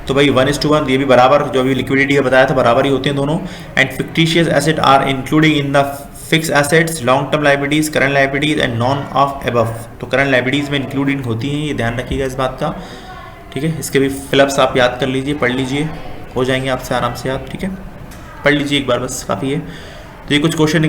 तो भाई 1:1, ये भी बराबर, जो भी लिक्विडिटी का बताया था बराबर ही होते हैं दोनों। And fictitious asset are including in the fix assets, long term liabilities, current liabilities and none of above, तो करंट लाइबिलिटीज में इंक्लूडिंग होती हैं, ये ध्यान रखिएगा इस बात का, ठीक है। इसके भी फिलअप्स आप याद कर लीजिए, पढ़ लीजिए, हो जाएंगे आपसे आराम से याद, ठीक है। पढ़ लीजिए एक बार बस, काफ़ी है। तो ये कुछ क्वेश्चन